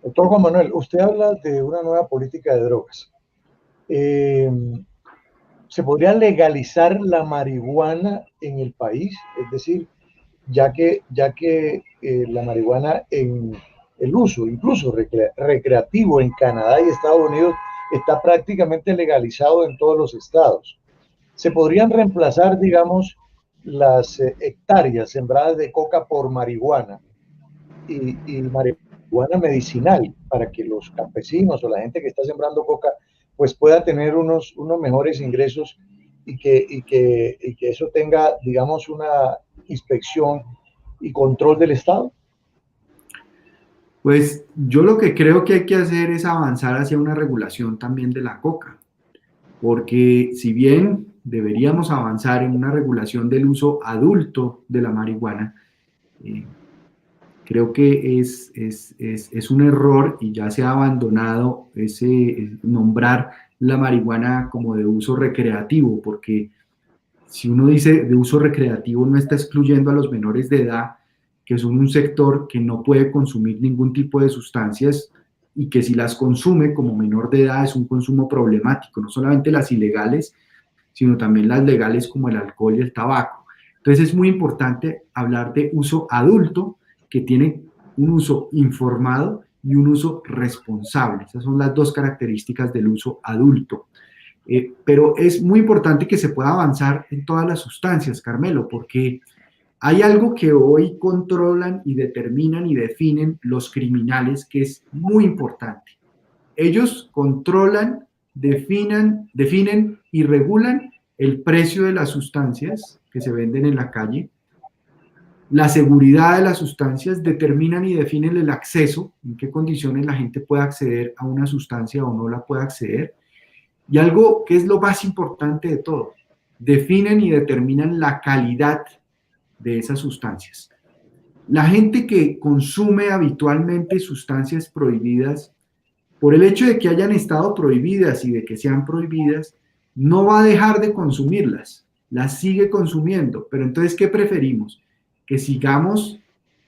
Doctor Juan Manuel, usted habla de una nueva política de drogas. ¿Se podría legalizar la marihuana en el país? Es decir, ya que la marihuana en el uso, incluso recreativo en Canadá y Estados Unidos, está prácticamente legalizado en todos los estados. ¿Se podrían reemplazar, digamos, las hectáreas sembradas de coca por marihuana y marihuana medicinal para que los campesinos o la gente que está sembrando coca pues pueda tener unos mejores ingresos y que eso tenga, digamos, una inspección y control del Estado?
Pues yo lo que creo que hay que hacer es avanzar hacia una regulación también de la coca, porque si bien deberíamos avanzar en una regulación del uso adulto de la marihuana, creo que es un error y ya se ha abandonado ese nombrar la marihuana como de uso recreativo, porque si uno dice de uso recreativo no está excluyendo a los menores de edad, que son un sector que no puede consumir ningún tipo de sustancias y que si las consume como menor de edad es un consumo problemático, no solamente las ilegales, sino también las legales como el alcohol y el tabaco. Entonces es muy importante hablar de uso adulto, que tiene un uso informado y un uso responsable. Esas son las dos características del uso adulto. Pero es muy importante que se pueda avanzar en todas las sustancias, Carmelo, porque hay algo que hoy controlan y determinan y definen los criminales que es muy importante. Ellos controlan, definen y regulan el precio de las sustancias que se venden en la calle, la seguridad de las sustancias, determinan y definen el acceso, en qué condiciones la gente puede acceder a una sustancia o no la puede acceder, y algo que es lo más importante de todo, definen y determinan la calidad de esas sustancias. La gente que consume habitualmente sustancias prohibidas, por el hecho de que hayan estado prohibidas y de que sean prohibidas, no va a dejar de consumirlas, las sigue consumiendo. Pero entonces, ¿qué preferimos? Que sigamos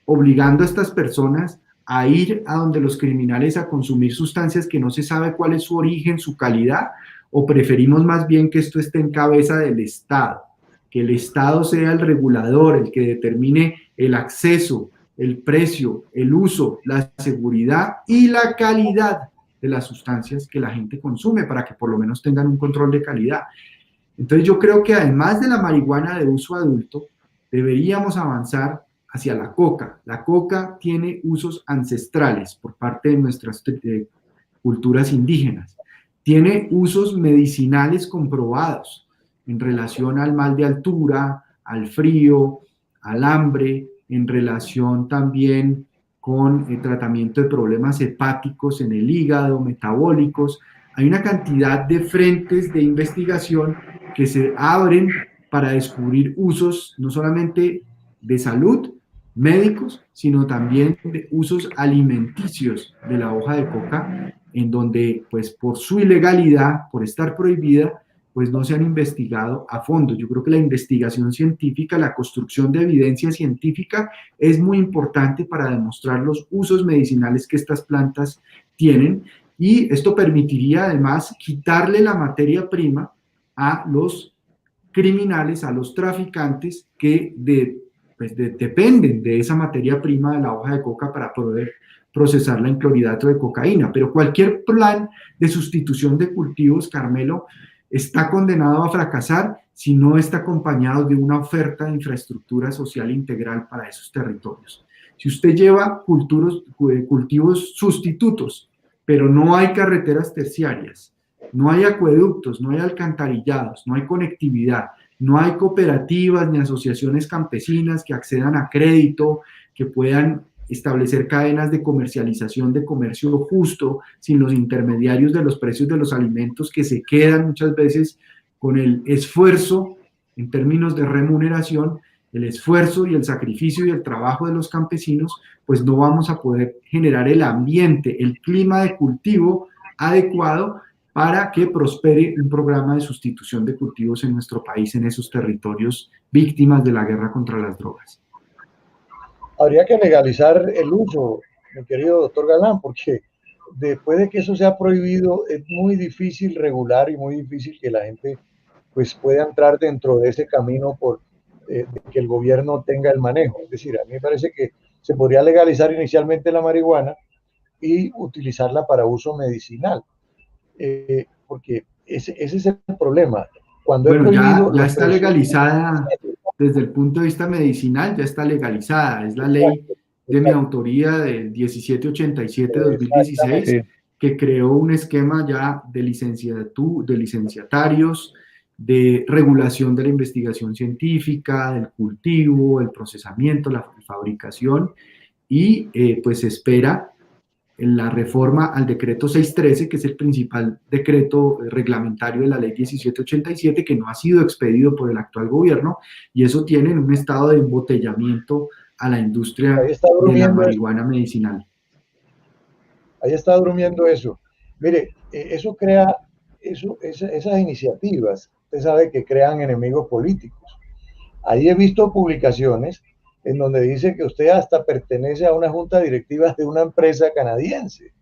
obligando a estas personas a ir a donde los criminales a consumir sustancias que no se sabe cuál es su origen, su calidad, o preferimos más bien que esto esté en cabeza del Estado, que el Estado sea el regulador, el que determine el acceso, el precio, el uso, la seguridad y la calidad de las sustancias que la gente consume para que por lo menos tengan un control de calidad. Entonces yo creo que además de la marihuana de uso adulto, deberíamos avanzar hacia la coca. La coca tiene usos ancestrales por parte de nuestras culturas indígenas. Tiene usos medicinales comprobados en relación al mal de altura, al frío, al hambre, en relación también con el tratamiento de problemas hepáticos en el hígado, metabólicos. Hay una cantidad de frentes de investigación que se abren para descubrir usos no solamente de salud, médicos, sino también de usos alimenticios de la hoja de coca, en donde, pues, por su ilegalidad, por estar prohibida, pues no se han investigado a fondo. Yo creo que la investigación científica, la construcción de evidencia científica es muy importante para demostrar los usos medicinales que estas plantas tienen, y esto permitiría además quitarle la materia prima a los criminales, a los traficantes que dependen de esa materia prima de la hoja de coca para poder procesarla en clorhidrato de cocaína. Pero cualquier plan de sustitución de cultivos, Carmelo, está condenado a fracasar si no está acompañado de una oferta de infraestructura social integral para esos territorios. Si usted lleva cultivos sustitutos, pero no hay carreteras terciarias, no hay acueductos, no hay alcantarillados, no hay conectividad, no hay cooperativas ni asociaciones campesinas que accedan a crédito, que puedan establecer cadenas de comercialización, de comercio justo, sin los intermediarios de los precios de los alimentos que se quedan muchas veces con el esfuerzo en términos de remuneración, el esfuerzo y el sacrificio y el trabajo de los campesinos, pues no vamos a poder generar el ambiente, el clima de cultivo adecuado para que prospere un programa de sustitución de cultivos en nuestro país, en esos territorios víctimas de la guerra contra las drogas.
Habría que legalizar el uso, mi querido doctor Galán, porque después de que eso sea prohibido, es muy difícil regular y muy difícil que la gente pues pueda entrar dentro de ese camino por de que el gobierno tenga el manejo. Es decir, a mí me parece que se podría legalizar inicialmente la marihuana y utilizarla para uso medicinal, porque ese es el problema. Cuando
bueno,
prohibido,
ya está legalizada desde el punto de vista medicinal, ya está legalizada. Es la ley de mi autoría del 1787-2016 que creó un esquema ya de licenciatarios, de regulación de la investigación científica, del cultivo, el procesamiento, la fabricación, y pues se espera en la reforma al decreto 613, que es el principal decreto reglamentario de la ley 1787, que no ha sido expedido por el actual gobierno, y eso tiene en un estado de embotellamiento a la industria de la marihuana medicinal.
Ahí está durmiendo eso. Mire, eso crea, esas iniciativas, usted sabe que crean enemigos políticos. Ahí he visto publicaciones en donde dice que usted hasta pertenece a una junta directiva de una empresa canadiense.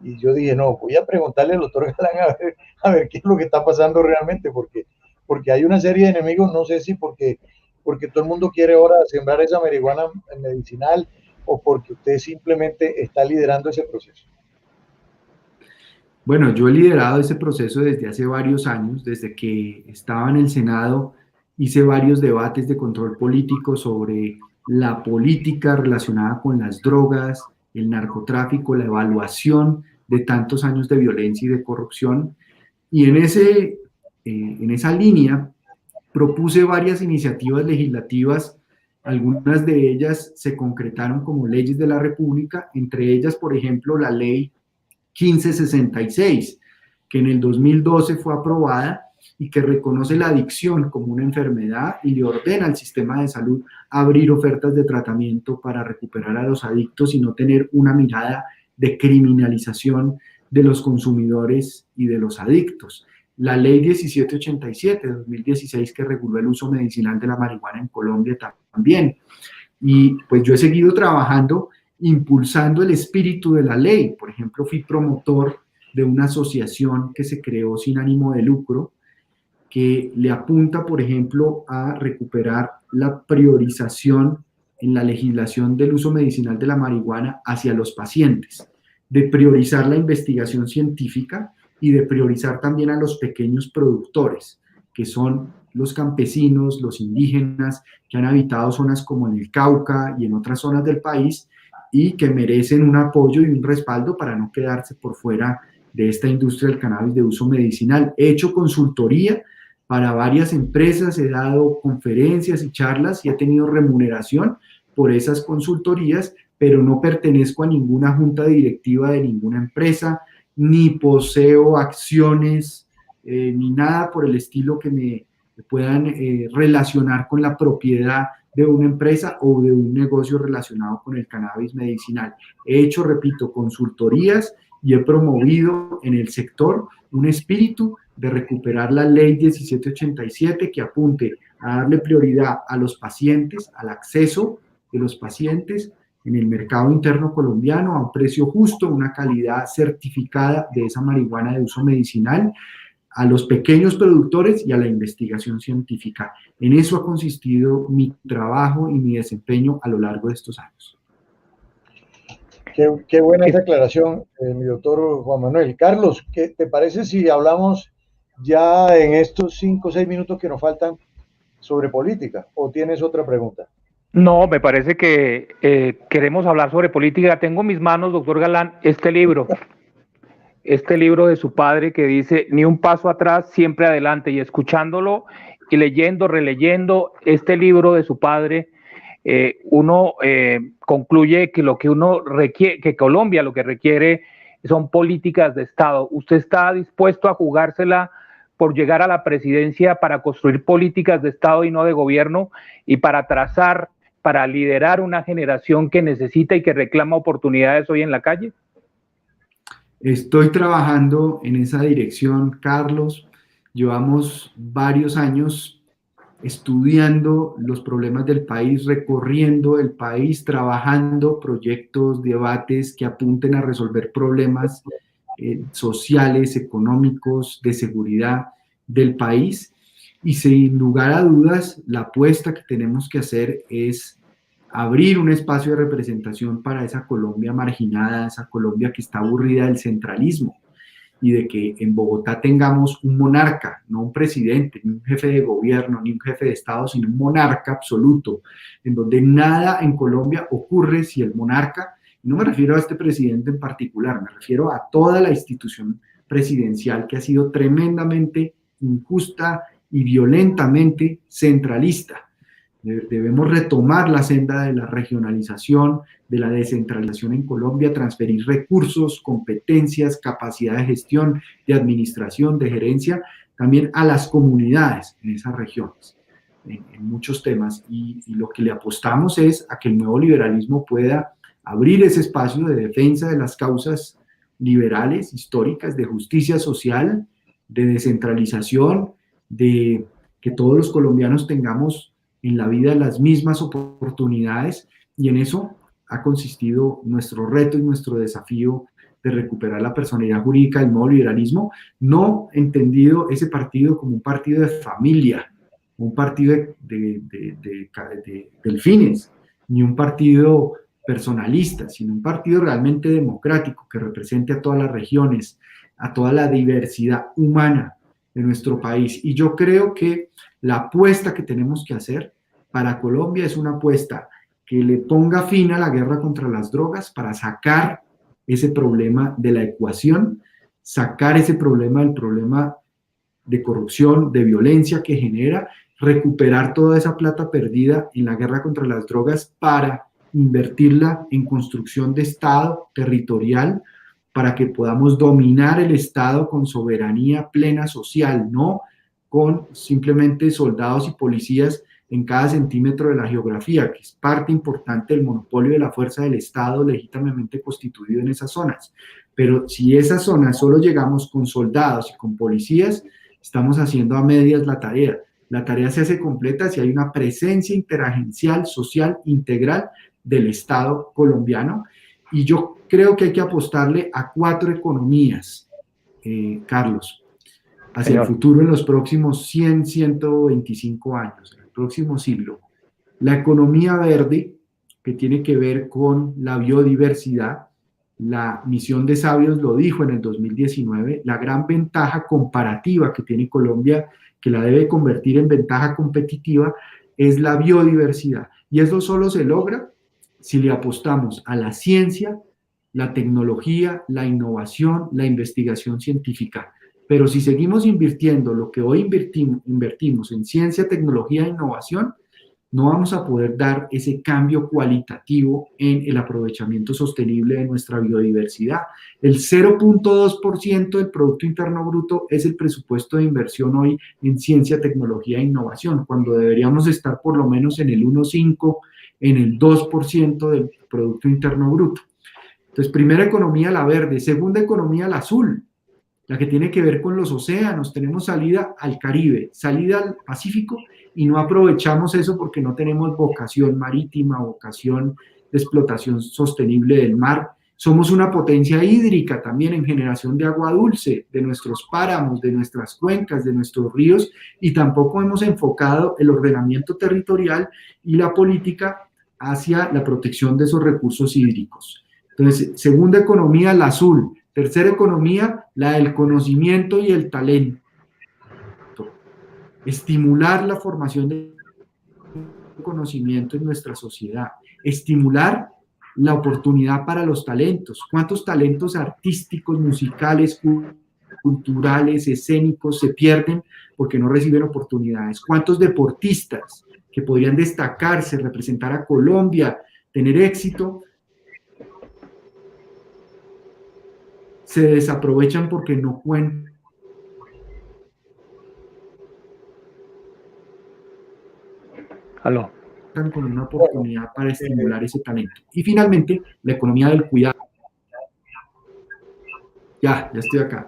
Y yo dije, no, voy a preguntarle al doctor Galán a ver qué es lo que está pasando realmente, porque porque hay una serie de enemigos, no sé si porque todo el mundo quiere ahora sembrar esa marihuana medicinal o porque usted simplemente está liderando ese proceso.
Bueno, yo he liderado ese proceso desde hace varios años, desde que estaba en el Senado, hice varios debates de control político sobre la política relacionada con las drogas, el narcotráfico, la evaluación de tantos años de violencia y de corrupción. Y en esa línea propuse varias iniciativas legislativas, algunas de ellas se concretaron como leyes de la República, entre ellas, por ejemplo, la ley 1566, que en el 2012 fue aprobada y que reconoce la adicción como una enfermedad y le ordena al sistema de salud abrir ofertas de tratamiento para recuperar a los adictos y no tener una mirada de criminalización de los consumidores y de los adictos. La ley 1787 de 2016 que reguló el uso medicinal de la marihuana en Colombia también. Y pues yo he seguido trabajando impulsando el espíritu de la ley. Por ejemplo, fui promotor de una asociación que se creó sin ánimo de lucro, que le apunta, por ejemplo, a recuperar la priorización en la legislación del uso medicinal de la marihuana hacia los pacientes, de priorizar la investigación científica y de priorizar también a los pequeños productores, que son los campesinos, los indígenas, que han habitado zonas como en el Cauca y en otras zonas del país, y que merecen un apoyo y un respaldo para no quedarse por fuera de esta industria del cannabis de uso medicinal. He hecho consultoría para varias empresas, he dado conferencias y charlas y he tenido remuneración por esas consultorías, pero no pertenezco a ninguna junta directiva de ninguna empresa, ni poseo acciones, ni nada por el estilo que me puedan relacionar con la propiedad de una empresa o de un negocio relacionado con el cannabis medicinal. He hecho, repito, consultorías y he promovido en el sector un espíritu de recuperar la ley 1787 que apunte a darle prioridad a los pacientes, al acceso de los pacientes en el mercado interno colombiano a un precio justo, una calidad certificada de esa marihuana de uso medicinal, a los pequeños productores y a la investigación científica. En eso ha consistido mi trabajo y mi desempeño a lo largo de estos años.
Qué buena esa aclaración, mi doctor Juan Manuel. Carlos, ¿qué te parece si hablamos ya en estos 5 o 6 minutos que nos faltan sobre política? ¿O tienes otra pregunta?
No, me parece que queremos hablar sobre política. Tengo en mis manos, doctor Galán, este libro de su padre que dice, ni un paso atrás, siempre adelante, y escuchándolo y leyendo, releyendo este libro de su padre, uno concluye que lo que uno requiere, que Colombia lo que requiere son políticas de Estado. ¿Usted está dispuesto a jugársela por llegar a la presidencia para construir políticas de Estado y no de gobierno, y para trazar, para liderar una generación que necesita y que reclama oportunidades hoy en la calle?
Estoy trabajando en esa dirección, Carlos. Llevamos varios años estudiando los problemas del país, recorriendo el país, trabajando proyectos, debates que apunten a resolver problemas sociales, económicos, de seguridad del país. Y sin lugar a dudas, la apuesta que tenemos que hacer es abrir un espacio de representación para esa Colombia marginada, esa Colombia que está aburrida del centralismo, y de que en Bogotá tengamos un monarca, no un presidente, ni un jefe de gobierno, ni un jefe de Estado, sino un monarca absoluto, en donde nada en Colombia ocurre si el monarca, no me refiero a este presidente en particular, me refiero a toda la institución presidencial que ha sido tremendamente injusta y violentamente centralista. Debemos retomar la senda de la regionalización, de la descentralización en Colombia, transferir recursos, competencias, capacidad de gestión, de administración, de gerencia, también a las comunidades en esas regiones, en muchos temas. Y lo que le apostamos es a que el nuevo liberalismo pueda abrir ese espacio de defensa de las causas liberales, históricas, de justicia social, de descentralización, de que todos los colombianos tengamos en la vida las mismas oportunidades, y en eso ha consistido nuestro reto y nuestro desafío de recuperar la personalidad jurídica del nuevo liberalismo, no entendido ese partido como un partido de familia, un partido de delfines, ni un partido personalista, sino un partido realmente democrático que represente a todas las regiones, a toda la diversidad humana de nuestro país. Y yo creo que la apuesta que tenemos que hacer para Colombia es una apuesta que le ponga fin a la guerra contra las drogas para sacar ese problema de la ecuación, sacar ese problema del problema de corrupción, de violencia que genera, recuperar toda esa plata perdida en la guerra contra las drogas para invertirla en construcción de Estado territorial, para que podamos dominar el Estado con soberanía plena social, no con simplemente soldados y policías en cada centímetro de la geografía, que es parte importante del monopolio de la fuerza del Estado legítimamente constituido en esas zonas. Pero si esas zonas solo llegamos con soldados y con policías, estamos haciendo a medias la tarea. La tarea se hace completa si hay una presencia interagencial, social, integral del Estado colombiano. Y yo creo que hay que apostarle a 4 economías, Carlos, hacia el futuro en los próximos 100, 125 años, en el próximo siglo. La economía verde, que tiene que ver con la biodiversidad. La misión de Sabios lo dijo en el 2019, la gran ventaja comparativa que tiene Colombia, que la debe convertir en ventaja competitiva, es la biodiversidad. Y eso solo se logra si le apostamos a la ciencia, la tecnología, la innovación, la investigación científica. Pero si seguimos invirtiendo lo que hoy invertimos en ciencia, tecnología e innovación, no vamos a poder dar ese cambio cualitativo en el aprovechamiento sostenible de nuestra biodiversidad. El 0.2% del Producto Interno Bruto es el presupuesto de inversión hoy en ciencia, tecnología e innovación, cuando deberíamos estar por lo menos en el 1.5%, en el 2% del Producto Interno Bruto. Entonces, primera economía, la verde. Segunda economía, la azul, la que tiene que ver con los océanos. Tenemos salida al Caribe, salida al Pacífico, y no aprovechamos eso porque no tenemos vocación marítima, vocación de explotación sostenible del mar. Somos una potencia hídrica también en generación de agua dulce, de nuestros páramos, de nuestras cuencas, de nuestros ríos, y tampoco hemos enfocado el ordenamiento territorial y la política hacia la protección de esos recursos hídricos. Entonces, segunda economía, la azul. Tercera economía, la del conocimiento y el talento. Estimular la formación de conocimiento en nuestra sociedad. Estimular la oportunidad para los talentos. ¿Cuántos talentos artísticos, musicales, culturales, escénicos se pierden porque no reciben oportunidades? ¿Cuántos deportistas que podrían destacarse, representar a Colombia, tener éxito, se desaprovechan porque no cuentan con una oportunidad para estimular ese talento? Y finalmente, la economía del cuidado. Ya estoy acá.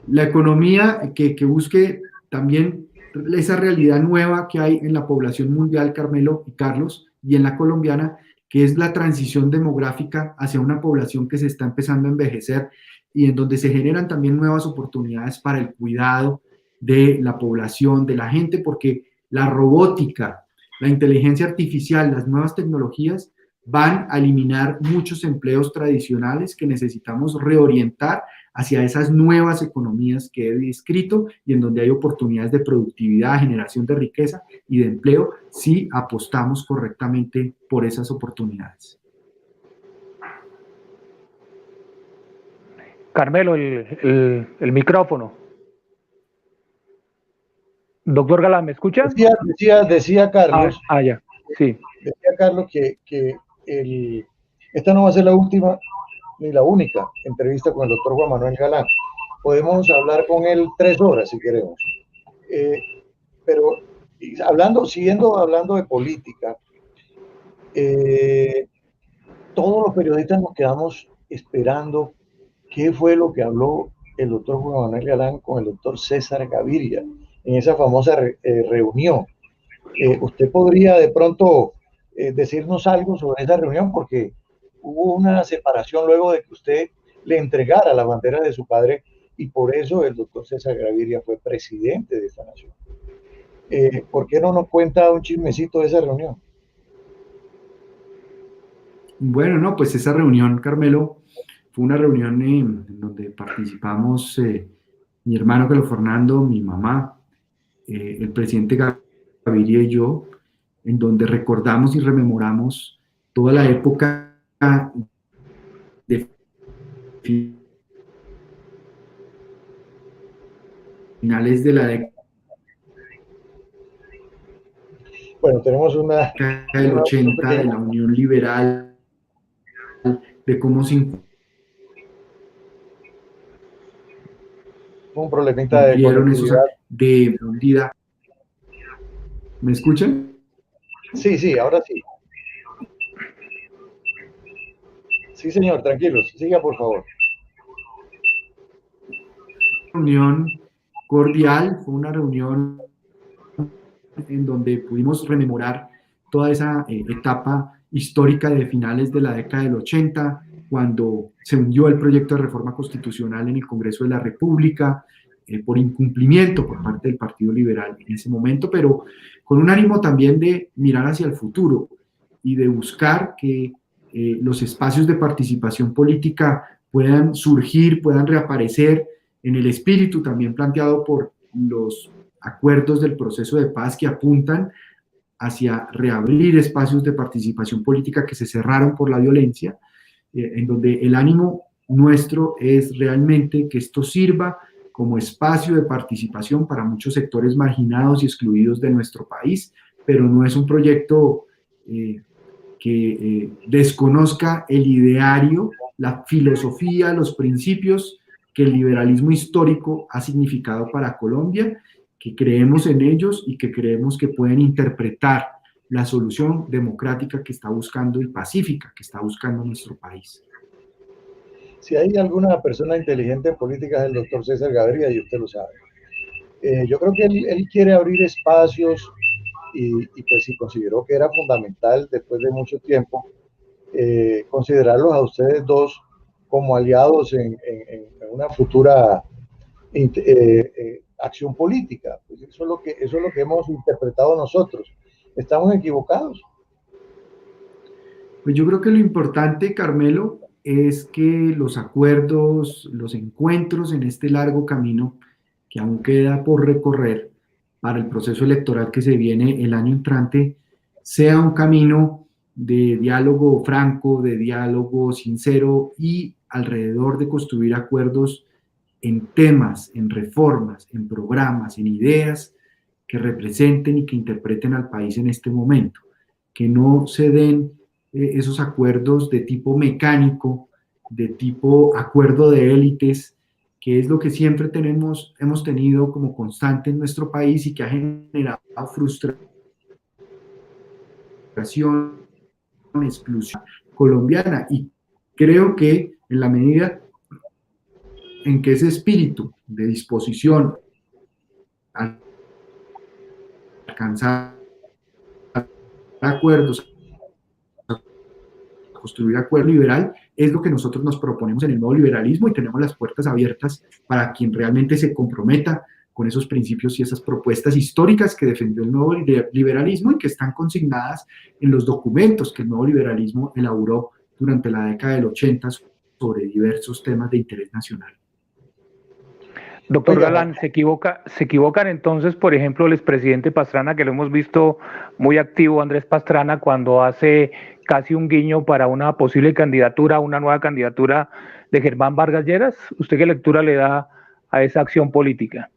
La economía que busque también esa realidad nueva que hay en la población mundial, Carmelo y Carlos, y en la colombiana, que es la transición demográfica hacia una población que se está empezando a envejecer y en donde se generan también nuevas oportunidades para el cuidado de la población, de la gente, porque la robótica, la inteligencia artificial, las nuevas tecnologías van a eliminar muchos empleos tradicionales que necesitamos reorientar hacia esas nuevas economías que he descrito y en donde hay oportunidades de productividad, generación de riqueza y de empleo si apostamos correctamente por esas oportunidades.
Carmelo, el micrófono. Doctor Galán, ¿me escucha?
Decía Carlos.
Ya, sí.
Decía Carlos que esta no va a ser la última ni la única entrevista con el doctor Juan Manuel Galán. Podemos hablar con él 3 horas si queremos. Pero siguiendo hablando de política, todos los periodistas nos quedamos esperando qué fue lo que habló el doctor Juan Manuel Galán con el doctor César Gaviria en esa famosa reunión. ¿Usted podría de pronto decirnos algo sobre esa reunión? Porque hubo una separación luego de que usted le entregara la bandera de su padre y por eso el doctor César Gaviria fue presidente de esta nación. ¿Por qué no nos cuenta un chismecito de esa reunión?
Bueno, no, pues esa reunión, Carmelo, fue una reunión en donde participamos mi hermano Carlos Fernando, mi mamá, el presidente Gaviria y yo, en donde recordamos y rememoramos toda la época de finales de la década
Bueno, tenemos
del 80, de la Unión Liberal, de cómo se
un problemita de
cumplieron esos
conectividad.
de fundida. ¿Me escuchan?
Sí, sí, ahora sí. Sí, señor, tranquilos. Siga, por favor.
Reunión cordial, fue una reunión en donde pudimos rememorar toda esa etapa histórica de finales de la década del 80, cuando se hundió el proyecto de reforma constitucional en el Congreso de la República, por incumplimiento por parte del Partido Liberal en ese momento, pero con un ánimo también de mirar hacia el futuro y de buscar que los espacios de participación política puedan surgir, puedan reaparecer en el espíritu también planteado por los acuerdos del proceso de paz que apuntan hacia reabrir espacios de participación política que se cerraron por la violencia, en donde el ánimo nuestro es realmente que esto sirva como espacio de participación para muchos sectores marginados y excluidos de nuestro país, pero no es un proyecto que desconozca el ideario, la filosofía, los principios que el liberalismo histórico ha significado para Colombia, que creemos en ellos y que creemos que pueden interpretar la solución democrática que está buscando y pacífica que está buscando nuestro país.
Si hay alguna persona inteligente en política es el doctor César Gaviria y usted lo sabe. Yo creo que él quiere abrir espacios y pues si consideró que era fundamental después de mucho tiempo considerarlos a ustedes dos como aliados en una futura acción política. Pues eso es lo que hemos interpretado nosotros. ¿Estamos equivocados?
Pues yo creo que lo importante, Carmelo, es que los acuerdos, los encuentros en este largo camino que aún queda por recorrer para el proceso electoral que se viene el año entrante, sea un camino de diálogo franco, de diálogo sincero y alrededor de construir acuerdos en temas, en reformas, en programas, en ideas que representen y que interpreten al país en este momento, que no se den esos acuerdos de tipo mecánico, de tipo acuerdo de élites, que es lo que siempre hemos tenido como constante en nuestro país y que ha generado frustración, exclusión colombiana. Y creo que en la medida en que ese espíritu de disposición a alcanzar acuerdos, construir acuerdo liberal, es lo que nosotros nos proponemos en el nuevo liberalismo y tenemos las puertas abiertas para quien realmente se comprometa con esos principios y esas propuestas históricas que defendió el nuevo liberalismo y que están consignadas en los documentos que el nuevo liberalismo elaboró durante la década del 80 sobre diversos temas de interés nacional.
Doctor Galán, ¿se equivocan entonces, por ejemplo, el expresidente Pastrana, que lo hemos visto muy activo, Andrés Pastrana, cuando hace casi un guiño para una posible candidatura, una nueva candidatura de Germán Vargas Lleras? ¿Usted qué lectura le da a esa acción política?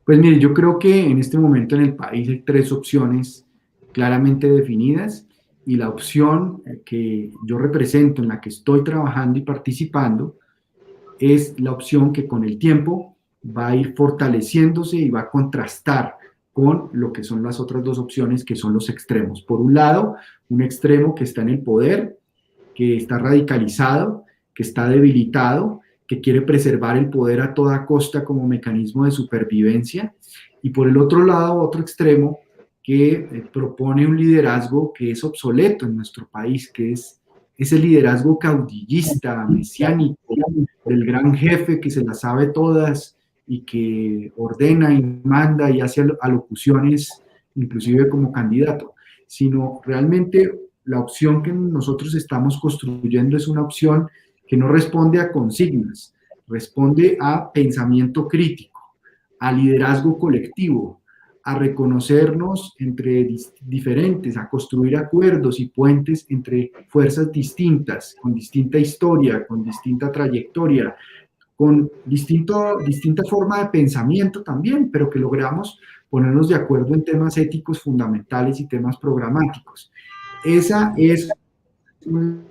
Pues mire, yo creo que en este momento en el país hay tres opciones claramente definidas y la opción que yo represento, en la que estoy trabajando y participando, es la opción que con el tiempo va a ir fortaleciéndose y va a contrastar con lo que son las otras dos opciones, que son los extremos. Por un lado, un extremo que está en el poder, que está radicalizado, que está debilitado, que quiere preservar el poder a toda costa como mecanismo de supervivencia, y por el otro lado, otro extremo que propone un liderazgo que es obsoleto en nuestro país, que es ese liderazgo caudillista, mesiánico, del gran jefe que se las sabe todas y que ordena y manda y hace alocuciones, inclusive como candidato, sino realmente la opción que nosotros estamos construyendo es una opción que no responde a consignas, responde a pensamiento crítico, a liderazgo colectivo, a reconocernos entre diferentes, a construir acuerdos y puentes entre fuerzas distintas, con distinta historia, con distinta trayectoria, con distinta forma de pensamiento también, pero que logramos ponernos de acuerdo en temas éticos fundamentales y temas programáticos. Esa es una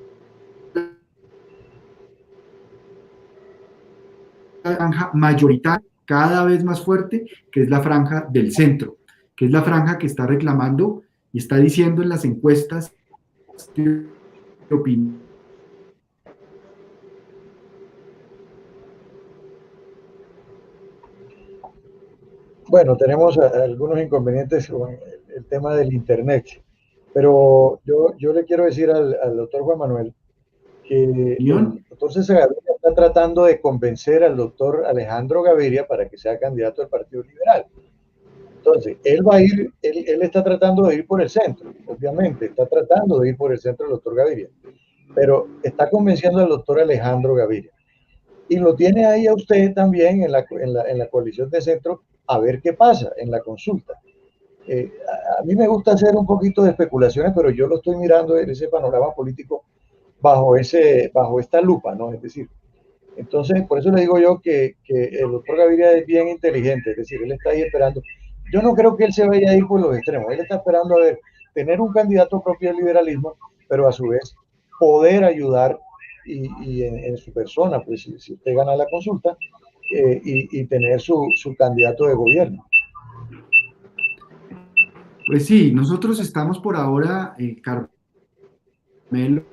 franja mayoritaria, cada vez más fuerte, que es la franja del centro, que es la franja que está reclamando y está diciendo en las encuestas de opinión.
Bueno, tenemos algunos inconvenientes con el tema del Internet, pero yo le quiero decir al doctor Juan Manuel que el doctor César Gaviria está tratando de convencer al doctor Alejandro Gaviria para que sea candidato del Partido Liberal. Entonces, él va a ir, él está tratando de ir por el centro, obviamente, está tratando de ir por el centro el doctor Gaviria, pero está convenciendo al doctor Alejandro Gaviria. Y lo tiene ahí a usted también en la coalición de centro, a ver qué pasa en la consulta. A mí me gusta hacer un poquito de especulaciones, pero yo lo estoy mirando en ese panorama político bajo esta lupa, ¿no? Es decir, entonces, por eso le digo yo que el doctor Gaviria es bien inteligente, es decir, él está ahí esperando. Yo no creo que él se vaya a ir por los extremos, él está esperando a ver, tener un candidato propio del liberalismo, pero a su vez poder ayudar y en su persona, pues si usted gana la consulta, y tener su candidato de gobierno.
Pues sí, nosotros estamos por ahora, Carmelo,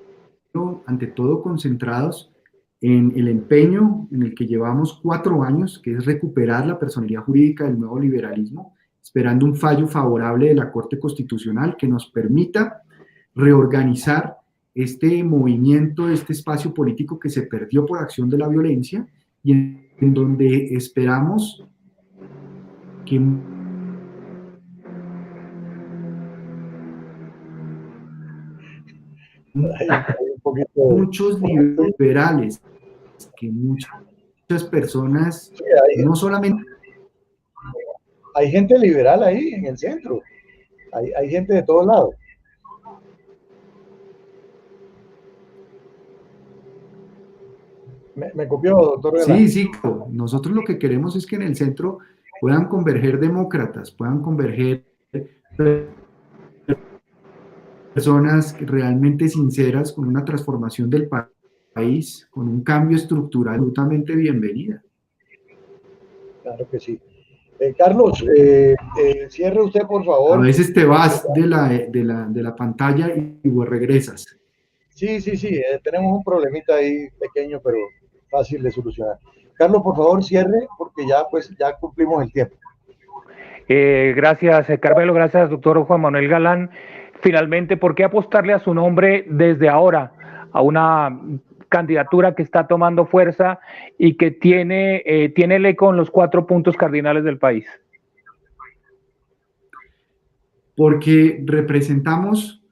ante todo concentrados en el empeño en el que llevamos 4 años, que es recuperar la personería jurídica del nuevo liberalismo, esperando un fallo favorable de la Corte Constitucional que nos permita reorganizar este movimiento, este espacio político que se perdió por acción de la violencia y en donde esperamos que muchos liberales, que muchas personas,
sí,
no solamente...
Hay gente liberal ahí en el centro, hay gente de todos lados. Me copió, doctor Vela.
Sí, sí, nosotros lo que queremos es que en el centro puedan converger demócratas, puedan converger personas realmente sinceras con una transformación del país, con un cambio estructural absolutamente bienvenida.
Claro que sí. Carlos, cierre usted, por favor.
A veces te vas de la pantalla y regresas.
Sí, tenemos un problemita ahí pequeño, pero fácil de solucionar. Carlos, por favor, cierre, porque ya cumplimos el tiempo.
Gracias, Carmelo, gracias, doctor Juan Manuel Galán. Finalmente, ¿por qué apostarle a su nombre desde ahora a una candidatura que está tomando fuerza y que tiene el eco en los 4 puntos cardinales del país?
Porque representamos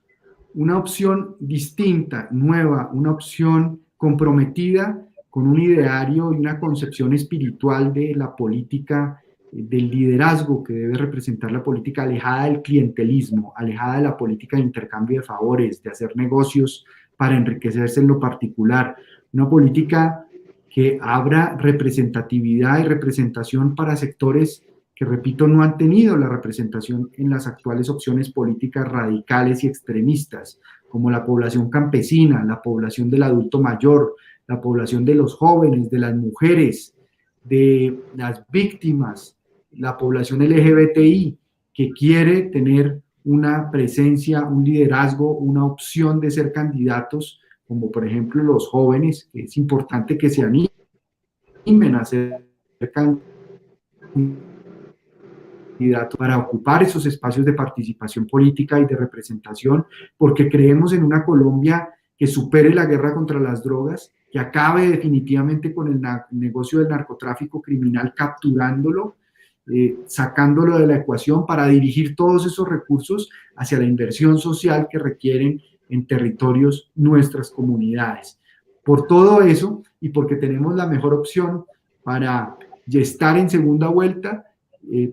una opción distinta, nueva, una opción comprometida con un ideario y una concepción espiritual de la política, del liderazgo que debe representar la política, alejada del clientelismo, alejada de la política de intercambio de favores, de hacer negocios para enriquecerse en lo particular, una política que abra representatividad y representación para sectores que, repito, no han tenido la representación en las actuales opciones políticas radicales y extremistas, como la población campesina, la población del adulto mayor, la población de los jóvenes, de las mujeres, de las víctimas, la población LGBTI, que quiere tener una presencia, un liderazgo, una opción de ser candidatos, como por ejemplo los jóvenes, que es importante que se animen a ser candidatos candidatos para ocupar esos espacios de participación política y de representación, porque creemos en una Colombia que supere la guerra contra las drogas, que acabe definitivamente con el negocio del narcotráfico criminal, capturándolo, sacándolo de la ecuación para dirigir todos esos recursos hacia la inversión social que requieren en territorios nuestras comunidades. Por todo eso y porque tenemos la mejor opción para estar en segunda vuelta,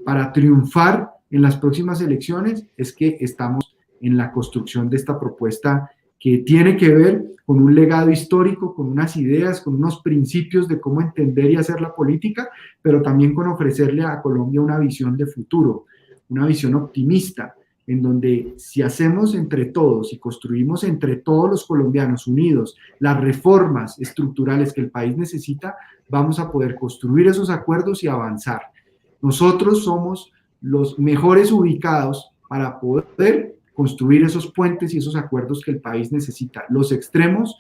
para triunfar en las próximas elecciones, es que estamos en la construcción de esta propuesta que tiene que ver con un legado histórico, con unas ideas, con unos principios de cómo entender y hacer la política, pero también con ofrecerle a Colombia una visión de futuro, una visión optimista, en donde si hacemos entre todos y construimos entre todos los colombianos unidos las reformas estructurales que el país necesita, vamos a poder construir esos acuerdos y avanzar. Nosotros somos los mejores ubicados para poder construir esos puentes y esos acuerdos que el país necesita. Los extremos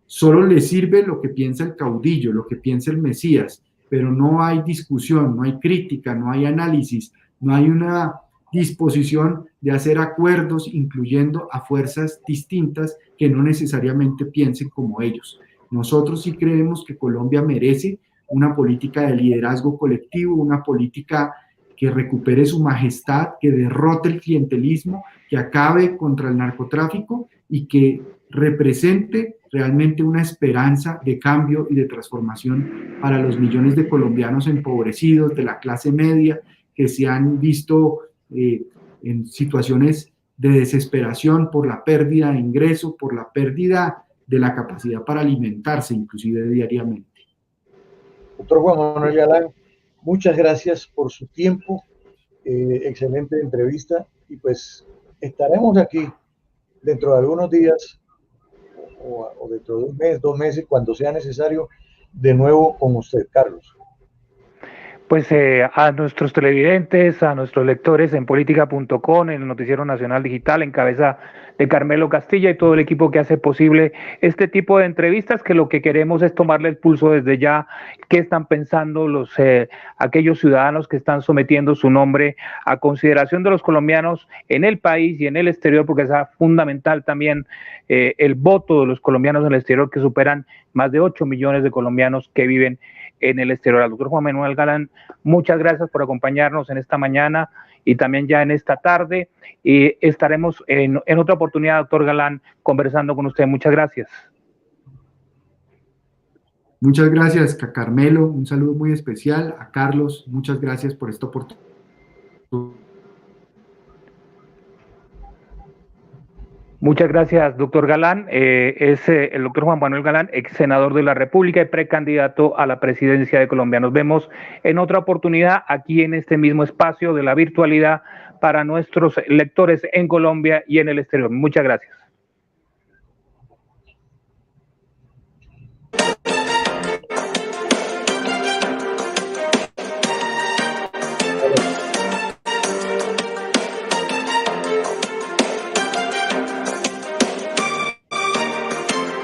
solo les sirve lo que piensa el caudillo, lo que piensa el Mesías, pero no hay discusión, no hay crítica, no hay análisis, no hay una disposición de hacer acuerdos incluyendo a fuerzas distintas que no necesariamente piensen como ellos. Nosotros sí creemos que Colombia merece una política de liderazgo colectivo, una política que recupere su majestad, que derrote el clientelismo, que acabe contra el narcotráfico y que represente realmente una esperanza de cambio y de transformación para los millones de colombianos empobrecidos, de la clase media, que se han visto en situaciones de desesperación por la pérdida de ingreso, por la pérdida de la capacidad para alimentarse, inclusive diariamente.
Doctor Juan Manuel Galán, muchas gracias por su tiempo, excelente entrevista, y pues estaremos aquí dentro de algunos días o dentro de un mes, 2 meses, cuando sea necesario, de nuevo con usted, Carlos.
Pues a nuestros televidentes, a nuestros lectores en política.com, en el Noticiero Nacional Digital, en cabeza de Carmelo Castilla y todo el equipo que hace posible este tipo de entrevistas, que lo que queremos es tomarle el pulso desde ya, qué están pensando aquellos ciudadanos que están sometiendo su nombre a consideración de los colombianos en el país y en el exterior, porque es fundamental también el voto de los colombianos en el exterior, que superan más de 8 millones de colombianos que viven en el exterior. Al doctor Juan Manuel Galán, muchas gracias por acompañarnos en esta mañana y también ya en esta tarde, y estaremos en otra oportunidad, doctor Galán, conversando con usted. Muchas gracias.
Muchas gracias, Carmelo, un saludo muy especial. A Carlos, muchas gracias por esta oportunidad.
Muchas gracias, doctor Galán. Es el doctor Juan Manuel Galán, ex senador de la República y precandidato a la presidencia de Colombia. Nos vemos en otra oportunidad aquí en este mismo espacio de la virtualidad para nuestros lectores en Colombia y en el exterior. Muchas gracias.